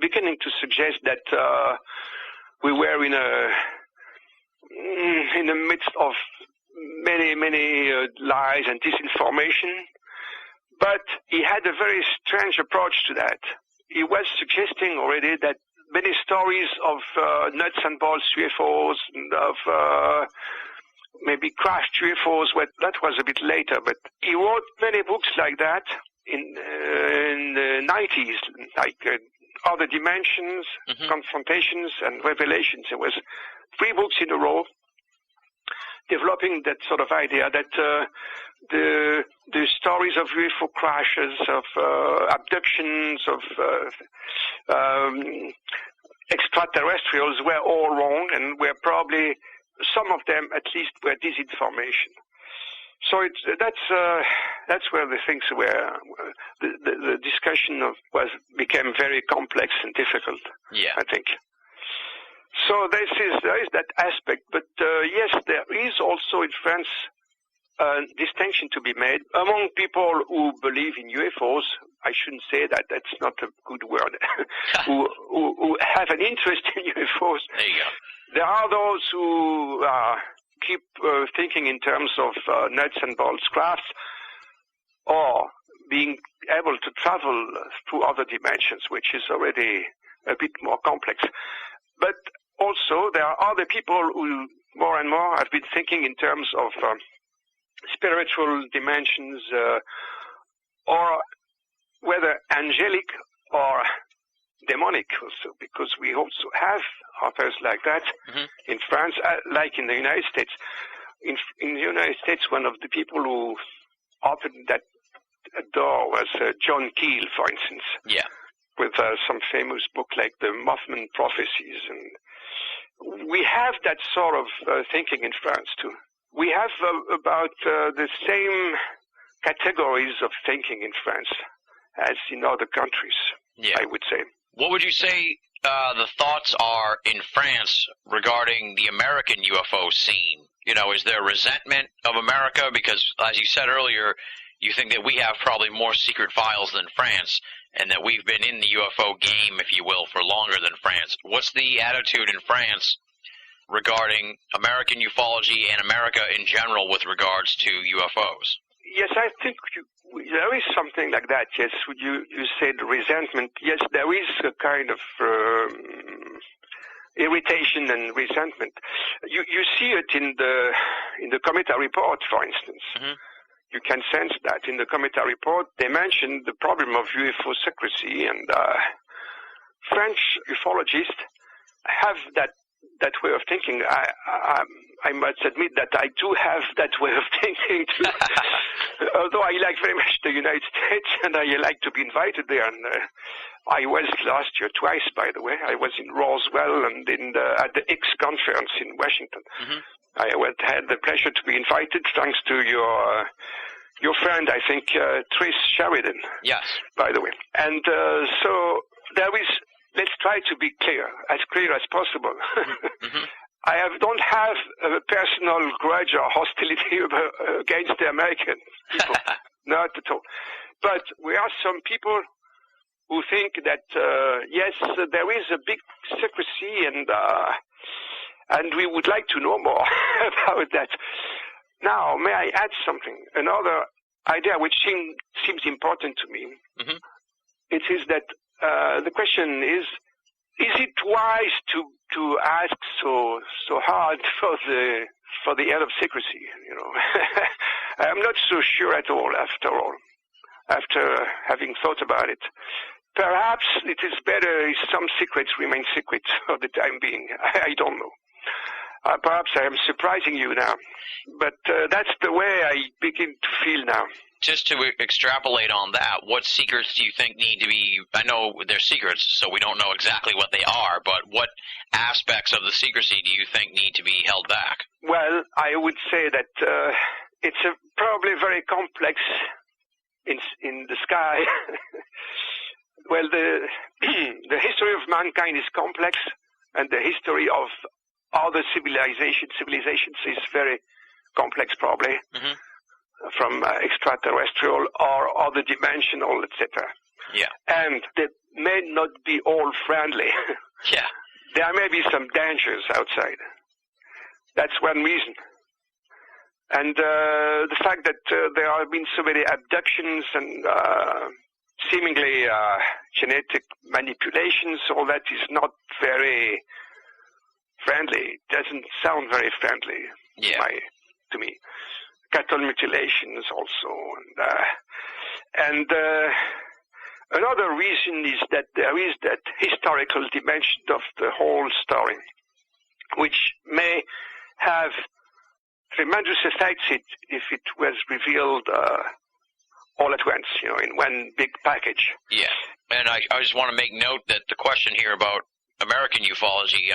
beginning to suggest that we were in the midst of many lies and disinformation, but he had a very strange approach to that. He was suggesting already that many stories of nuts and bolts UFOs and of maybe crashed UFOs, that was a bit later, but he wrote many books like that in the 90s, like Other Dimensions, Confrontations, and Revelations. There was 3 books in a row developing that sort of idea that the stories of UFO crashes, of abductions, of extraterrestrials were all wrong, and were probably, some of them at least, were disinformation. So that's where the things were. The discussion became very complex and difficult. Yeah, I think. So there is that aspect, but yes, there is also in France a distinction to be made among people who believe in UFOs. I shouldn't say that; that's not a good word. who have an interest in UFOs. There you go. There are those who keep thinking in terms of nuts and bolts crafts, or being able to travel through other dimensions, which is already a bit more complex. But also, there are other people who more and more have been thinking in terms of spiritual dimensions, or whether angelic or demonic also, because we also have authors like that in France, like in the United States. in the United States, one of the people who opened that door was John Keel, for instance. Yeah. With some famous book like the Mothman Prophecies. And we have that sort of thinking in France, too. We have about the same categories of thinking in France as in other countries, I would say. What would you say the thoughts are in France regarding the American UFO scene? You know, is there resentment of America? Because, as you said earlier, you think that we have probably more secret files than France, and that we've been in the UFO game, if you will, for longer than France. What's the attitude in France regarding American ufology and America in general with regards to UFOs? Yes, I think there is something like that, yes. You said resentment. Yes, there is a kind of irritation and resentment. You see it in the Cometa report, for instance. Mm-hmm. You can sense that in the Cometa report. They mentioned the problem of UFO secrecy, and French ufologists have that way of thinking. I must admit that I do have that way of thinking too. Although I like very much the United States, and I like to be invited there. And I was last year twice, by the way. I was in Roswell and at the X conference in Washington. Mm-hmm. I had the pleasure to be invited, thanks to your friend, I think, Trish Sheridan. Yes. By the way. And so there is, let's try to be clear as possible. Mm-hmm. I don't have a personal grudge or hostility against the American people. Not at all. But we are some people who think that, yes, there is a big secrecy, and we would like to know more about that. Now, may I add something? Another idea which seems important to me. Mm-hmm. It is that the question is it wise to ask so hard for the end of secrecy? You know, I'm not so sure at all. After having thought about it, perhaps it is better if some secrets remain secret for the time being. I don't know. Perhaps I am surprising you now, but that's the way I begin to feel now. Just to extrapolate on that, what secrets do you think need to be, I know they're secrets, so we don't know exactly what they are, but what aspects of the secrecy do you think need to be held back? Well, I would say that it's probably very complex in the sky. Well, the history of mankind is complex, and the history of other civilizations is very complex, probably. Mm-hmm. From extraterrestrial or other dimensional, etc. Yeah. And they may not be all friendly. Yeah. There may be some dangers outside. That's one reason. And the fact that there have been so many abductions and seemingly genetic manipulations, all that is not very friendly. It doesn't sound very friendly to me. Cattle mutilations also, and another reason is that there is that historical dimension of the whole story, which may have tremendous effects if it was revealed all at once, you know, in one big package. Yeah, and I just want to make note that the question here about American ufology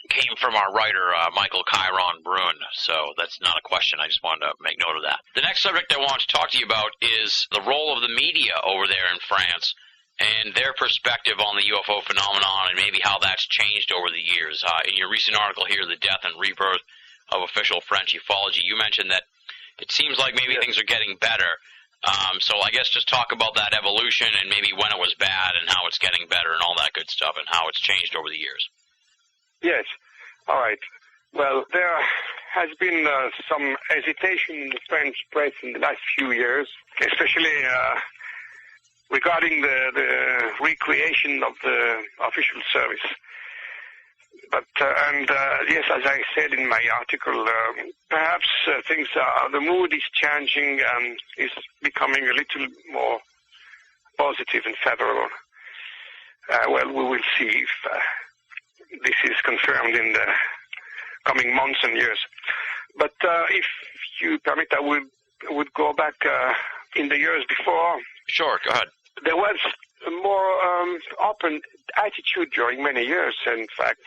came from our writer, Michael Chiron Brun, so that's not a question. I just wanted to make note of that. The next subject I want to talk to you about is the role of the media over there in France and their perspective on the UFO phenomenon and maybe how that's changed over the years. In your recent article here, The Death and Rebirth of Official French Ufology, you mentioned that it seems like maybe things are getting better. So I guess just talk about that evolution and maybe when it was bad and how it's getting better and all that good stuff and how it's changed over the years. Yes. All right. Well, there has been some hesitation in the French press in the last few years, especially regarding the recreation of the official service. But, yes, as I said in my article, perhaps the mood is changing and is becoming a little more positive and favorable. Well, we will see if this is confirmed in the coming months and years. But if you permit, I would go back in the years before. Sure, go ahead. There was a more open attitude during many years, in fact.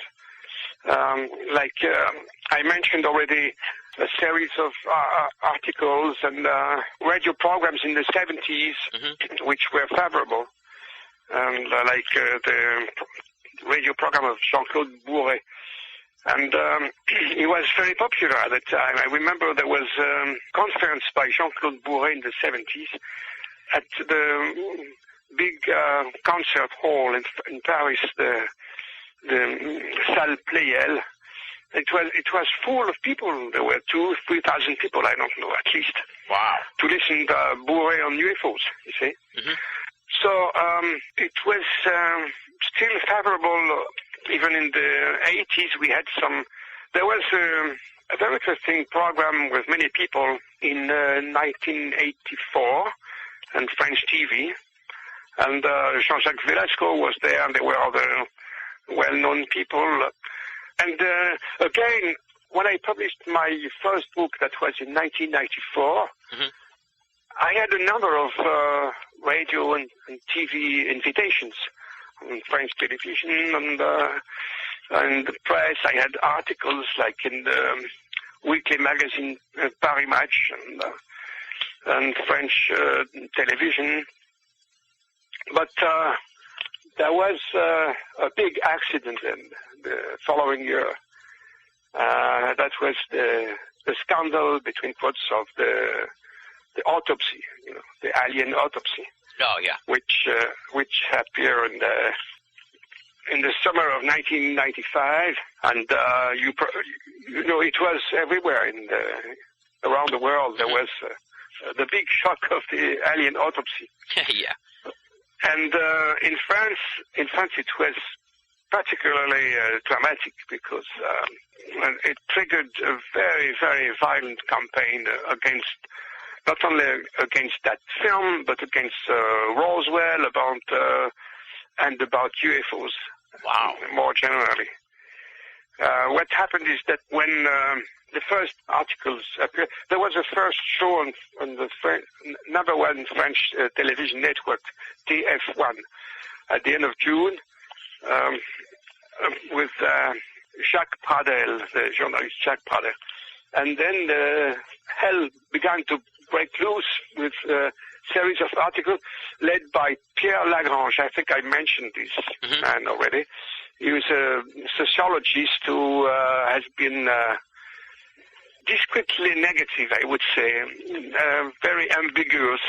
I mentioned already, a series of articles and radio programs in the 70s, which were favorable, and the radio program of Jean-Claude Bourret. And he was very popular at the time. I remember there was a conference by Jean-Claude Bourret in the 70s at the big concert hall in Paris, the Salle Pleyel. It was full of people. There were 2,000-3,000 people, I don't know, at least. Wow. To listen to Bourret on UFOs, you see. So it was still favorable. Even in the 80s, we had there was a very interesting program with many people in 1984 on French TV. And Jean-Jacques Velasco was there, and there were other well-known people. And again, when I published my first book, that was in 1994, I had a number of radio and TV invitations on French television and the press. I had articles like in the weekly magazine Paris Match and French television. But there was a big accident in the following year. That was the scandal, between quotes, of the autopsy, the alien autopsy. Oh, yeah. Which appeared in the summer of 1995, and it was everywhere around the world. There was the big shock of the alien autopsy. Yeah. And in France, it was particularly dramatic because it triggered a very, very violent campaign not only against that film, but against Roswell, about UFOs. Wow. More generally. What happened is that when the first articles appeared, there was a first show on the number one French television network, TF1, at the end of June, with Jacques Pradel, the journalist Jacques Pradel. And then hell began to break loose with a series of articles led by Pierre Lagrange. I think I mentioned this man already. He was a sociologist who has been discreetly negative, I would say, very ambiguous.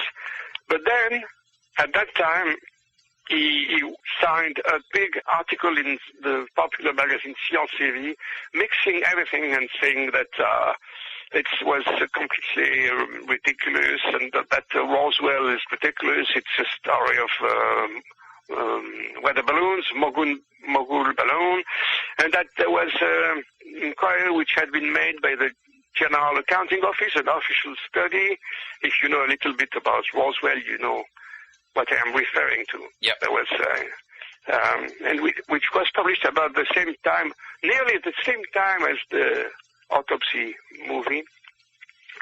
But then, at that time, he signed a big article in the popular magazine Science et Vie, mixing everything and saying that it was completely ridiculous and that Roswell is ridiculous. It's a story of weather balloons, mogul balloon, and that there was an inquiry which had been made by the General Accounting Office, an official study. If you know a little bit about Roswell, you know what I am referring to. Yep. There was, which was published about the same time, nearly at the same time as the autopsy movie.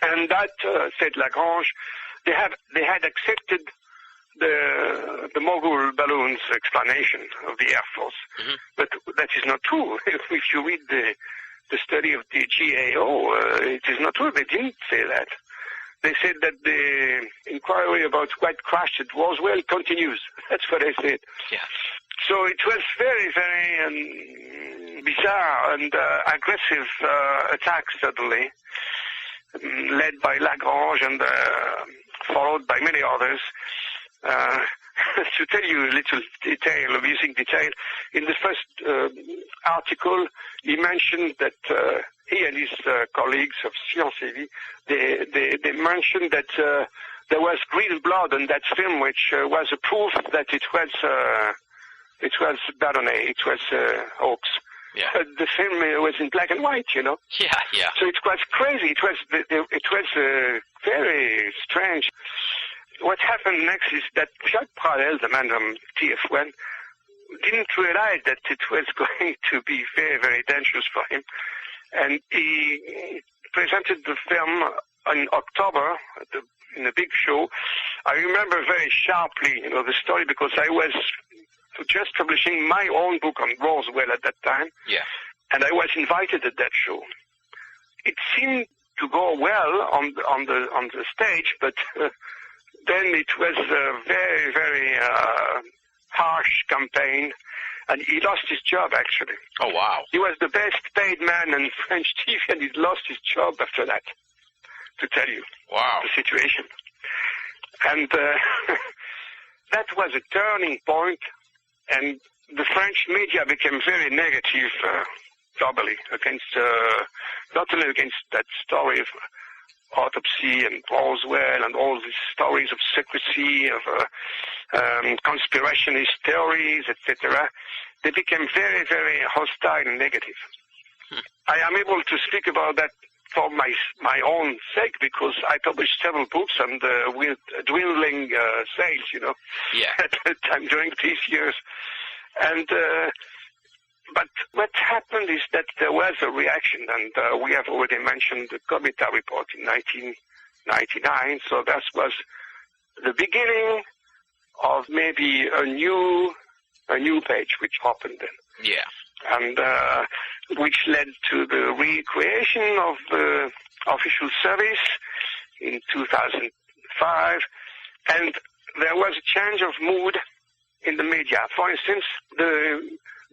And that, said Lagrange, they had accepted the mogul balloons explanation of the Air Force. But that is not true. If you read the study of the GAO, it is not true. They didn't say that. They said that the inquiry about what crashed at Roswell continues. That's what they said. Yeah. So it was very, very bizarre and aggressive attack, certainly, led by Lagrange and followed by many others. To tell you a little detail, amusing detail, in the first article, he mentioned that he and his colleagues of Science et Vie, they mentioned that there was green blood on that film, which was a proof that it was ballonné, it was hoax. Yeah. The film was in black and white, you know. Yeah, yeah. So it was crazy. It was very strange. What happened next is that Jacques Pradel, the man from TF1, didn't realize that it was going to be very, very dangerous for him. And he presented the film in October in a big show. I remember very sharply, the story because I was just publishing my own book on Roswell at that time. Yeah. And I was invited at that show. It seemed to go well on the stage, but then it was a very, very harsh campaign, and he lost his job, actually. Oh, wow. He was the best paid man in French TV, and he lost his job after that, to tell you. Wow. The situation. And that was a turning point, and the French media became very negative globally against, not only against that story of autopsy and Roswell and all these stories of secrecy, of conspirationist theories, etc. They became very, very hostile and negative. I am able to speak about that for my own sake because I published several books and with dwindling sales, yeah. at the time during these years. And but what happened is that there was a reaction, and we have already mentioned the Cometa report in 1999, so that was the beginning of maybe a new page which opened then. Yeah. And which led to the recreation of the official service in 2005, and there was a change of mood in the media. For instance,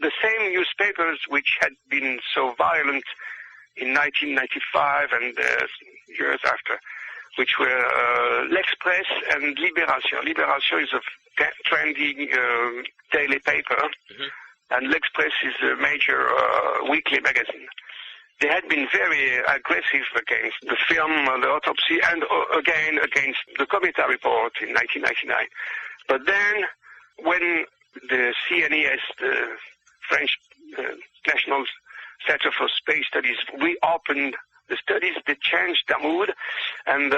the same newspapers which had been so violent in 1995 and years after, which were L'Express and Libération. Libération is a trendy daily paper, and L'Express is a major weekly magazine. They had been very aggressive against the film, the autopsy, and again against the Cometa report in 1999. But then, when the CNES, the French National Center for Space Studies, reopened the studies, they changed their mood, and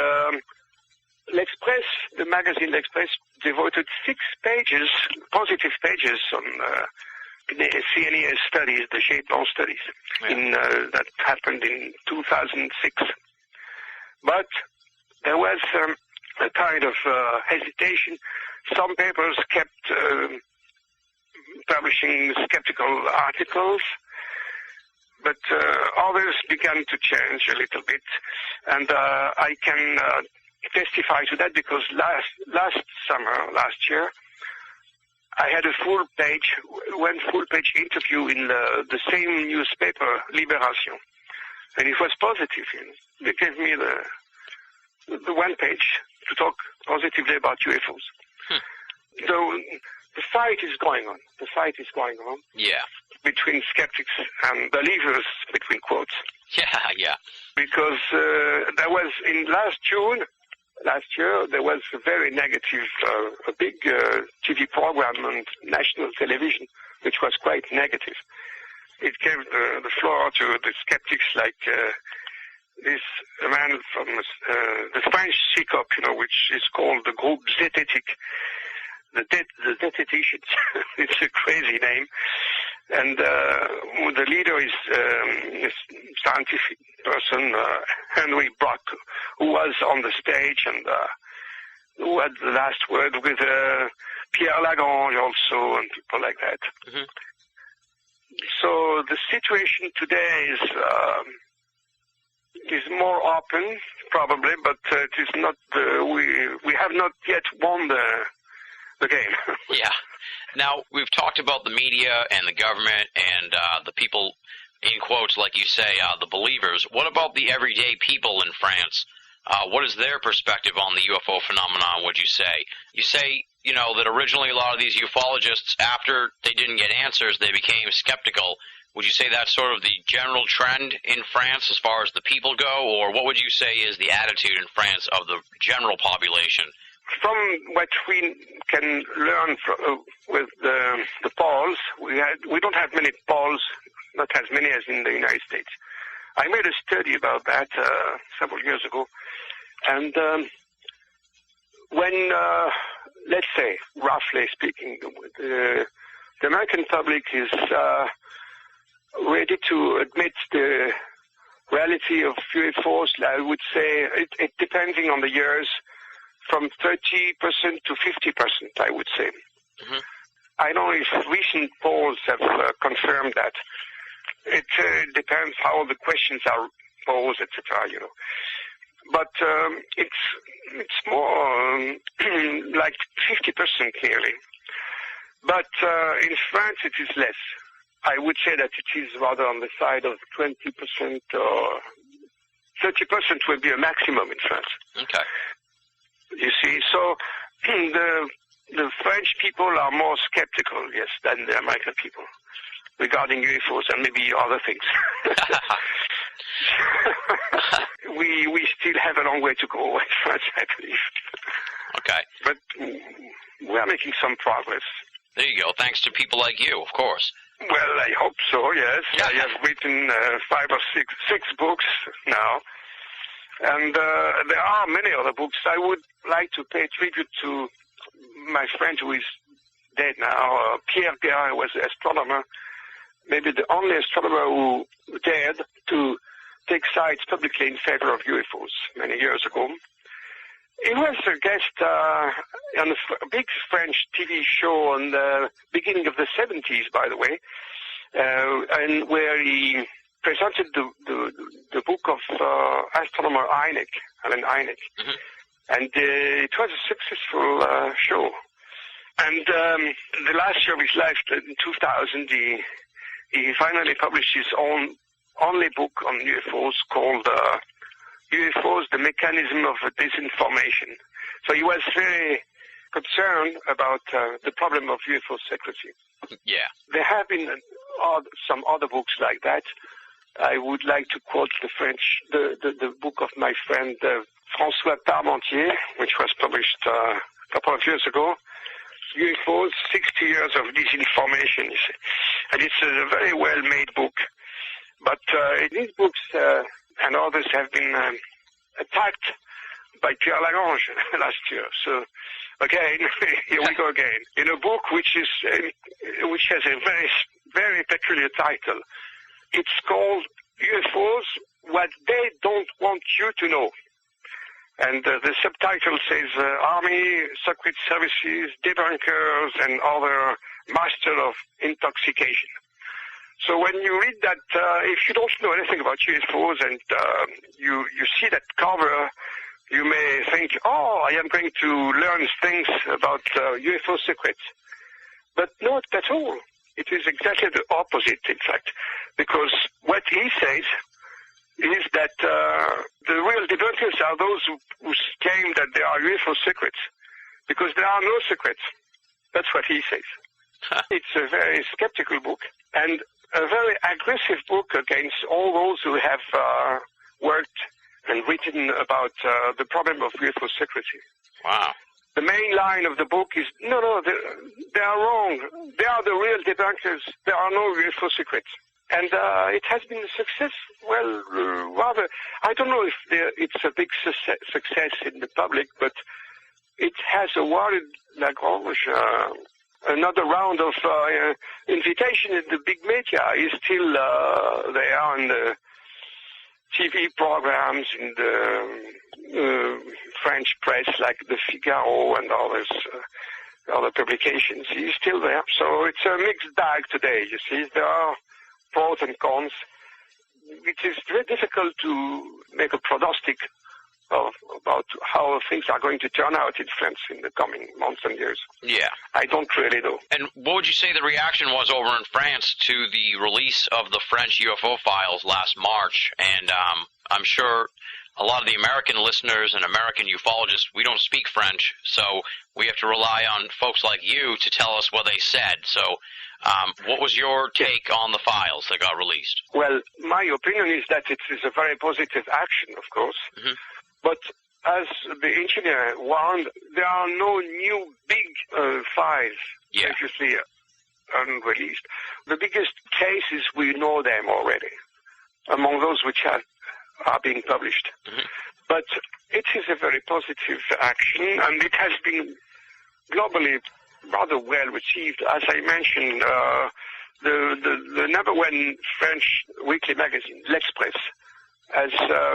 L'Express, the magazine L'Express, devoted 6 pages, positive pages on the CNES studies, the Shaitan studies, that happened in 2006. But there was a kind of hesitation. Some papers kept publishing skeptical articles, but others began to change a little bit, and I can testify to that because last year, I had a one full-page interview in the same newspaper, Libération, and it was positive. They gave me the one page to talk positively about UFOs. So the fight is going on. The fight is going on. Yeah. Between skeptics and believers, between quotes. Yeah. Because there was last year, there was a very negative, a big TV program on national television, which was quite negative. It gave the floor to the skeptics like this man from the French CICOP, which is called the Groupe Zététique. The Zététicians. It's a crazy name. And the leader is a scientific person, Henry Brock, who was on the stage and who had the last word with Pierre Lagrange also and people like that. Mm-hmm. So the situation today is more open, probably, but it is not. We have not yet won the game. Yeah. Now, we've talked about the media and the government and the people, in quotes, like you say, the believers. What about the everyday people in France? What is their perspective on the UFO phenomenon, would you say? You say, that originally a lot of these ufologists, after they didn't get answers, they became skeptical. Would you say that's sort of the general trend in France as far as the people go, or what would you say is the attitude in France of the general population? From what we can learn with the polls, we don't have many polls, not as many as in the United States. I made a study about that several years ago, and when, let's say, roughly speaking, the American public is ready to admit the reality of UFOs, I would say, it depending on the years, from 30% to 50%, I would say. Mm-hmm. I don't know if recent polls have confirmed that. It depends how the questions are posed, etc. But it's more like 50% nearly. But in France, it is less. I would say that it is rather on the side of 20% or 30% will be a maximum in France. Okay. You see, so the French people are more skeptical, yes, than the American people regarding UFOs and maybe other things. we still have a long way to go in France, I believe. Okay. But we are making some progress. There you go. Thanks to people like you, of course. Well, I hope so, yes. Yeah. I have written 5 or 6 books now. And there are many other books. I would like to pay tribute to my friend who is dead now, Pierre Guérin, was an astronomer, maybe the only astronomer who dared to take sides publicly in favor of UFOs many years ago. He was a guest on a big French TV show on the beginning of the 70s, by the way, and where he presented the book of astronomer Alan Hynek. Mm-hmm. And it was a successful show. And the last year of his life, in 2000, he finally published his only book on UFOs called UFOs, the Mechanism of Disinformation. So he was very concerned about the problem of UFO secrecy. Yeah. There have been some other books like that. I would like to quote the book of my friend François Parmentier, which was published a couple of years ago. UFOs, 60 years of disinformation, you see. And it's a very well-made book. But these books and others have been attacked by Pierre Lagrange last year. So, again, here we go again. In a book which has a very, very peculiar title. It's called UFOs, What They Don't Want You to Know. And the subtitle says Army, Secret Services, Debunkers, and Other Masters of Intoxication. So when you read that, if you don't know anything about UFOs and you see that cover, you may think, oh, I am going to learn things about UFO secrets. But not at all. It is exactly the opposite, in fact, because what he says is that the real debunkers are those who claim that there are UFO secrets, because there are no secrets. That's what he says. It's a very skeptical book, and a very aggressive book against all those who have worked and written about the problem of UFO secrecy. Wow. The main line of the book is, no, they are wrong. They are the real debunkers. There are no UFO secrets. And it has been a success. Well, rather, I don't know if it's a big success in the public, but it has awarded Lagrange another round of invitation in the big media. He's still there on the TV programs in the French press, like the Figaro and other publications. He's still there. So it's a mixed bag today, you see. There are pros and cons. It is very difficult to make a prognostic about how things are going to turn out in France in the coming months and years. Yeah. I don't really know. And what would you say the reaction was over in France to the release of the French UFO files last March? And I'm sure a lot of the American listeners and American ufologists, we don't speak French, so we have to rely on folks like you to tell us what they said. So what was your take on the files that got released? Well, my opinion is that it is a very positive action, of course. Mm-hmm. But as the engineer warned, there are no new big files previously unreleased. The biggest cases, we know them already, among those which are being published. Mm-hmm. But it is a very positive action, and it has been globally rather well received. As I mentioned, the number one French weekly magazine, L'Express, has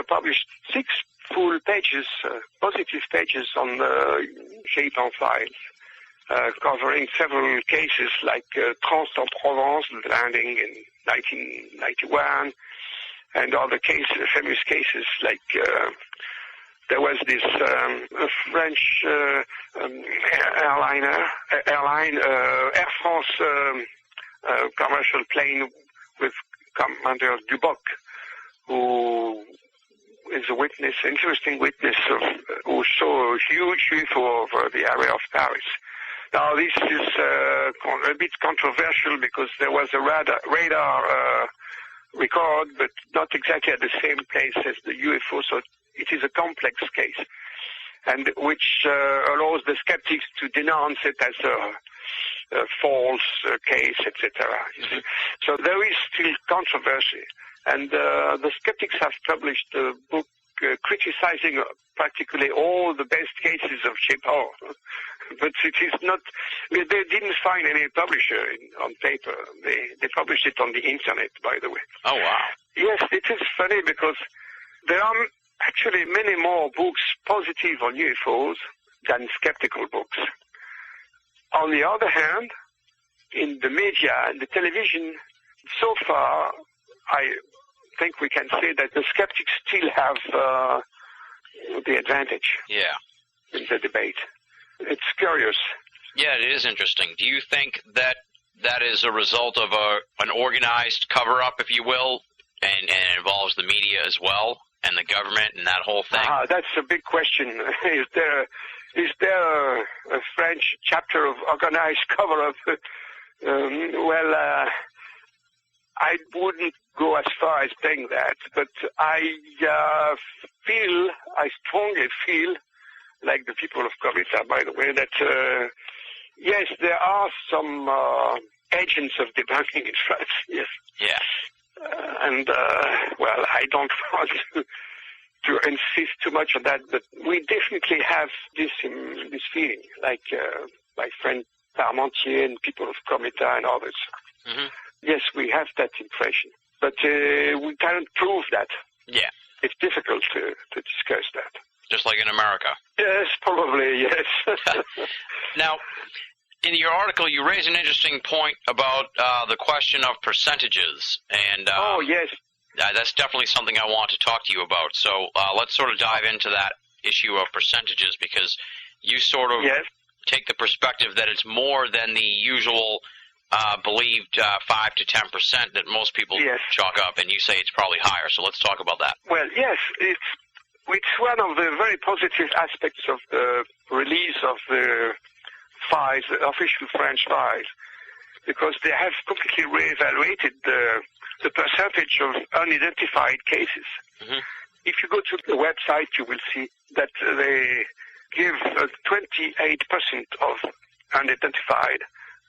published 6 full pages, positive pages on the Shaitan files, covering several cases like Trans-en-Provence, the landing in 1991, and other cases, famous cases like there was this French airline, Air France commercial plane with Commander Duboc, who is a witness, interesting witness who saw a huge UFO over the area of Paris. Now, this is a bit controversial because there was a radar record, but not exactly at the same place as the UFO, so it is a complex case, and which allows the skeptics to denounce it as a false case, etc. Mm-hmm. So there is still controversy, and the skeptics have published a book criticizing practically all the best cases of Shaitan. But it is not, they didn't find any publisher on paper. They published it on the internet, by the way. Oh, wow. Yes, it is funny because there are actually many more books positive on UFOs than skeptical books. On the other hand, in the media and the television, so far, I think we can say that the skeptics still have the advantage. Yeah. In the debate. It's curious. Yeah, it is interesting. Do you think that that is a result of an organized cover-up, if you will, and it involves the media as well, and the government and that whole thing? That's a big question. Is there a French chapter of organized cover-up? I wouldn't go as far as saying that, but I strongly feel, like the people of Comita, by the way, that yes, there are some agents of debunking in France. Yes. Yeah. I don't want to insist too much on that, but we definitely have this feeling, like my friend Parmentier and people of Comita and others. Mm-hmm. Yes, we have that impression, but we can't prove that. Yeah. It's difficult to discuss that. Just like in America. Yes, probably, yes. Now, in your article, you raise an interesting point about the question of percentages. And oh, yes. That's definitely something I want to talk to you about. So let's sort of dive into that issue of percentages, because you sort of take the perspective that it's more than the usual believed 5 to 10% that most people chalk up, and you say it's probably higher. So let's talk about that. Well, yes, it's one of the very positive aspects of the release of the files, the official French files, because they have completely reevaluated the percentage of unidentified cases. Mm-hmm. If you go to the website, you will see that they give 28% of unidentified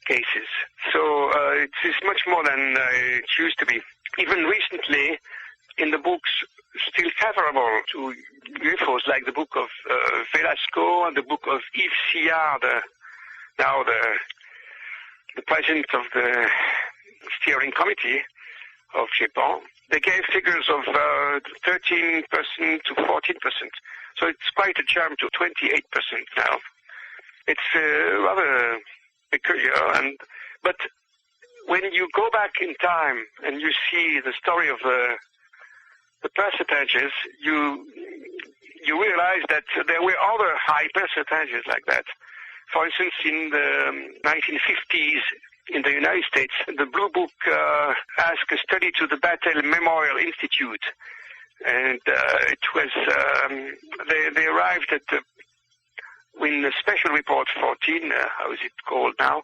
cases. So it is much more than it used to be. Even recently, in the books still favorable to UFOs, like the book of Velasco and the book of Yves Sillard, now the president of the steering committee of Japan, they gave figures of 13% to 14%. So it's quite a jump to 28% now. It's rather peculiar, but when you go back in time and you see the story of the percentages, you realize that there were other high percentages like that. For instance, in the 1950s in the United States, the Blue Book asked a study to the Battelle Memorial Institute, and it was they arrived at in the Special Report 14, how is it called now,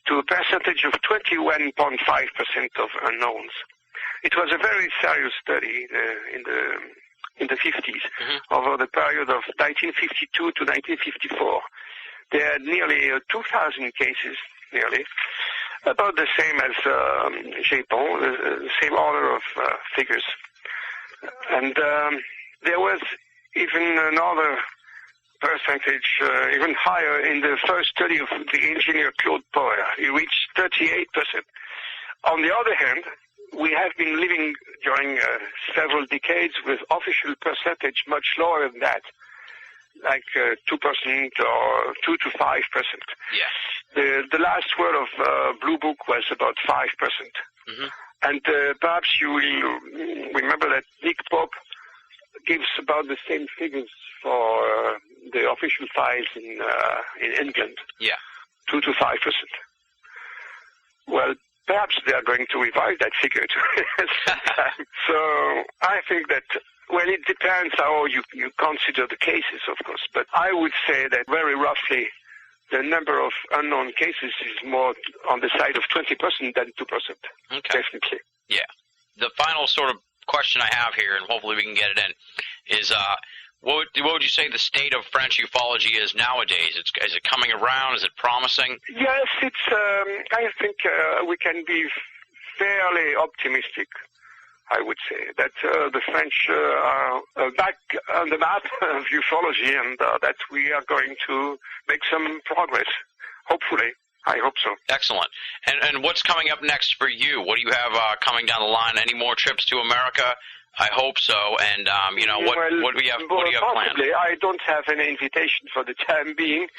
to a percentage of 21.5% of unknowns. It was a very serious study in the 50s, over the period of 1952 to 1954. There are nearly 2,000 cases, nearly, about the same as Japon, the same order of figures. And there was even another percentage, even higher, in the first study of the engineer Claude Poer. He reached 38%. On the other hand, we have been living during several decades with official percentage much lower than that, like 2% or 2 to 5%. Yeah. The last word of Blue Book was about 5%. Mm-hmm. And perhaps you will remember that Nick Pope gives about the same figures for the official files in England. Yeah. 2 to 5%. Well, perhaps they are going to revive that figure too. So I think that, well, it depends how you consider the cases, of course. But I would say that very roughly, the number of unknown cases is more on the side of 20% than 2%. Okay. Definitely. Yeah. The final sort of question I have here, and hopefully we can get it in, is what would you say the state of French ufology is nowadays? Is it coming around? Is it promising? Yes, it's. I think we can be fairly optimistic. I would say that the French are back on the map of ufology, and that we are going to make some progress. Hopefully. I hope so. Excellent. And what's coming up next for you? What do you have coming down the line? Any more trips to America? I hope so. And what do you have planned? I don't have any invitation for the time being.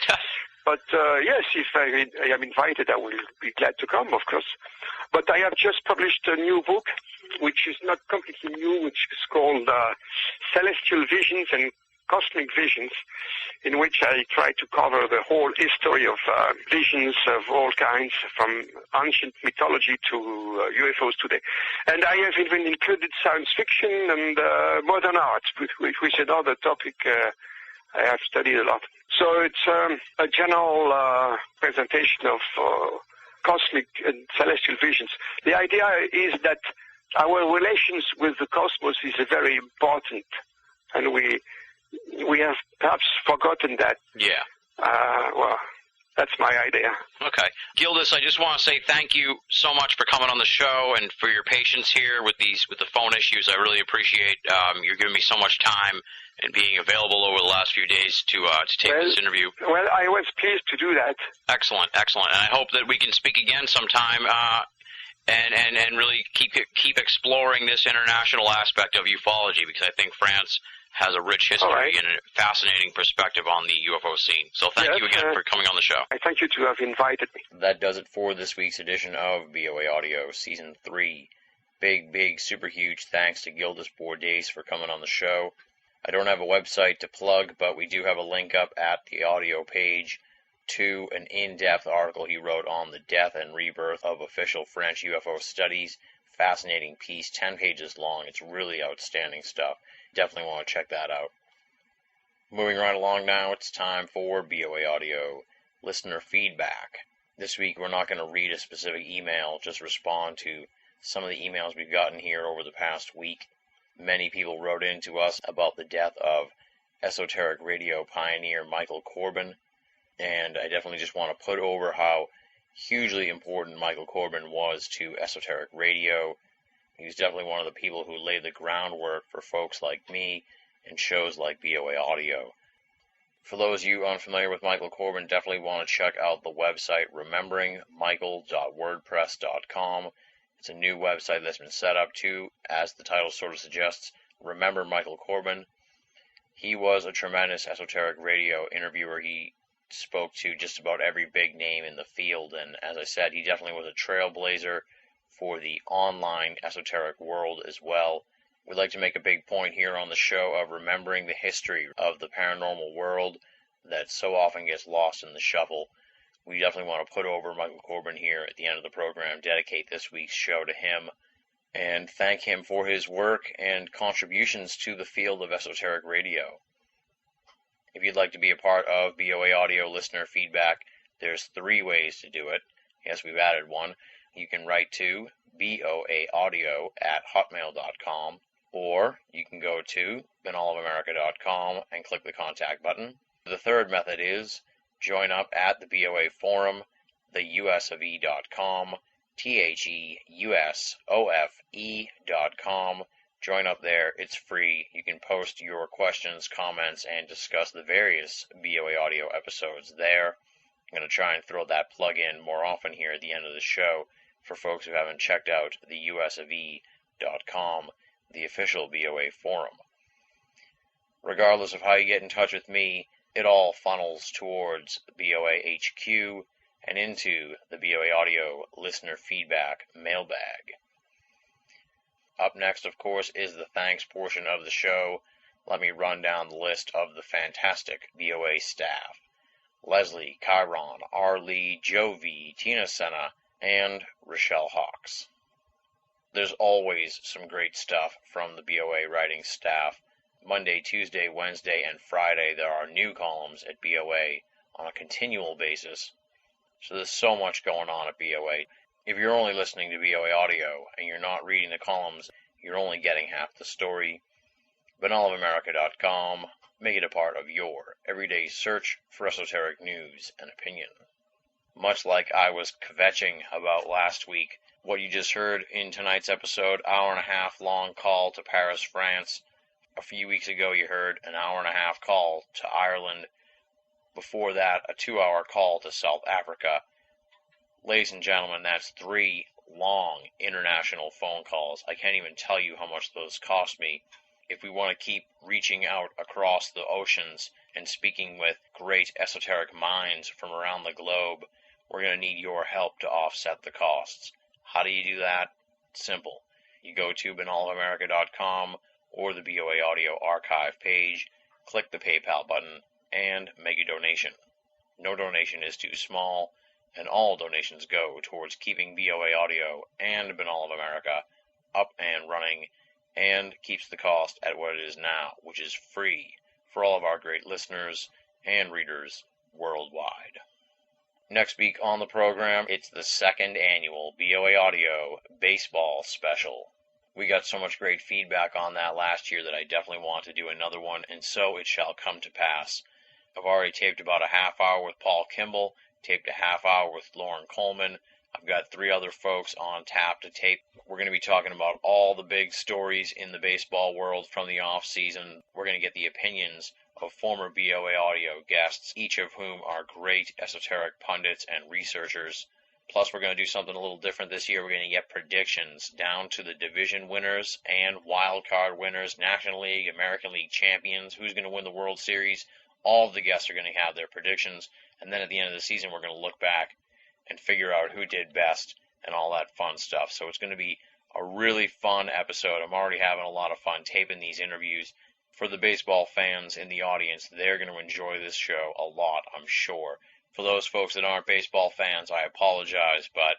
But yes, if I am invited, I will be glad to come, of course. But I have just published a new book, which is not completely new, which is called Celestial Visions and Cosmic Visions, in which I try to cover the whole history of visions of all kinds, from ancient mythology to UFOs today. And I have even included science fiction and modern art, which is another topic I have studied a lot. So it's a general presentation of cosmic and celestial visions. The idea is that our relations with the cosmos is very important, and we have perhaps forgotten that. Yeah. Well, that's my idea. Okay. Gildas, I just want to say thank you so much for coming on the show and for your patience here with the phone issues. I really appreciate you're giving me so much time and being available over the last few days to take this interview. Well, I was pleased to do that. Excellent, excellent. And I hope that we can speak again sometime and really keep exploring this international aspect of ufology, because I think France has a rich history and a fascinating perspective on the UFO scene. So thank you again for coming on the show. I thank you to have invited me. That does it for this week's edition of BOA Audio Season 3. Big, super huge thanks to Gildas Bordes for coming on the show. I don't have a website to plug, but we do have a link up at the audio page to an in-depth article he wrote on the death and rebirth of official French UFO studies. Fascinating piece, 10 pages long. It's really outstanding stuff. Definitely want to check that out. Moving right along now, it's time for BOA Audio listener feedback. This week we're not going to read a specific email, just respond to some of the emails we've gotten here over the past week. Many people wrote in to us about the death of esoteric radio pioneer Michael Corbin, and I definitely just want to put over how hugely important Michael Corbin was to esoteric radio. He was definitely one of the people who laid the groundwork for folks like me and shows like BOA Audio. For those of you unfamiliar with Michael Corbin, definitely want to check out the website rememberingmichael.wordpress.com. It's a new website that's been set up to, as the title sort of suggests, Remember Michael Corbin. He was a tremendous esoteric radio interviewer. He spoke to just about every big name in the field, and as I said, he definitely was a trailblazer for the online esoteric world as well. We'd like to make a big point here on the show of remembering the history of the paranormal world that so often gets lost in the shuffle. We definitely want to put over Michael Corbin here at the end of the program, dedicate this week's show to him, and thank him for his work and contributions to the field of esoteric radio. If you'd like to be a part of BOA Audio listener feedback, there's 3 ways to do it. Yes, we've added one. You can write to boaaudio@hotmail.com, or you can go to benallofamerica.com and click the contact button. The third method is join up at the BOA forum, theusofe.com, theusofe.com. Join up there. It's free. You can post your questions, comments, and discuss the various BOA Audio episodes there. I'm going to try and throw that plug in more often here at the end of the show, for folks who haven't checked out the usov.com, the official BOA forum. Regardless of how you get in touch with me, it all funnels towards BOA HQ and into the BOA Audio listener feedback mailbag. Up next, of course, is the thanks portion of the show. Let me run down the list of the fantastic BOA staff. Leslie, Chiron, R. Lee, Joe V, Tina Senna, and Rochelle Hawks. There's always some great stuff from the BOA writing staff. Monday, Tuesday, Wednesday, and Friday there are new columns at BOA on a continual basis. So there's so much going on at BOA. If you're only listening to BOA audio and you're not reading the columns, you're only getting half the story. BanalofAmerica.com. Make it a part of your everyday search for esoteric news and opinion. Much like I was kvetching about last week, what you just heard in tonight's episode, hour-and-a-half long call to Paris, France. A few weeks ago you heard an hour-and-a-half call to Ireland. Before that, a 2-hour call to South Africa. Ladies and gentlemen, that's 3 long international phone calls. I can't even tell you how much those cost me. If we want to keep reaching out across the oceans and speaking with great esoteric minds from around the globe, we're going to need your help to offset the costs. How do you do that? Simple. You go to BanalofAmerica.com or the BOA Audio Archive page, click the PayPal button, and make a donation. No donation is too small, and all donations go towards keeping BOA Audio and Banal of America up and running, and keeps the cost at what it is now, which is free for all of our great listeners and readers worldwide. Next week on the program, it's the 2nd annual BOA Audio Baseball Special. We got so much great feedback on that last year that I definitely want to do another one, and so it shall come to pass. I've already taped about a half hour with Paul Kimball, taped a half hour with Lauren Coleman. I've got 3 other folks on tap to tape. We're going to be talking about all the big stories in the baseball world from the off season. We're going to get the opinions of former BOA Audio guests, each of whom are great esoteric pundits and researchers. Plus, we're going to do something a little different this year. We're going to get predictions down to the division winners and wild card winners, National League, American League champions, who's going to win the World Series. All of the guests are going to have their predictions, and then at the end of the season, we're going to look back and figure out who did best and all that fun stuff. So it's going to be a really fun episode. I'm already having a lot of fun taping these interviews. For the baseball fans in the audience, they're going to enjoy this show a lot, I'm sure. For those folks that aren't baseball fans, I apologize, but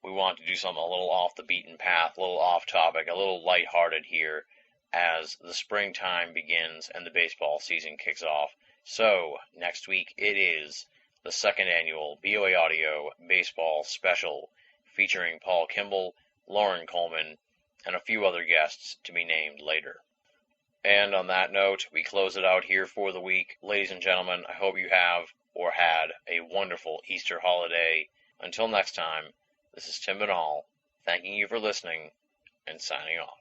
we want to do something a little off the beaten path, a little off topic, a little lighthearted here as the springtime begins and the baseball season kicks off. So, next week it is the 2nd annual BOA Audio Baseball Special, featuring Paul Kimball, Lauren Coleman, and a few other guests to be named later. And on that note, we close it out here for the week. Ladies and gentlemen, I hope you have or had a wonderful Easter holiday. Until next time, this is Tim Banal, thanking you for listening and signing off.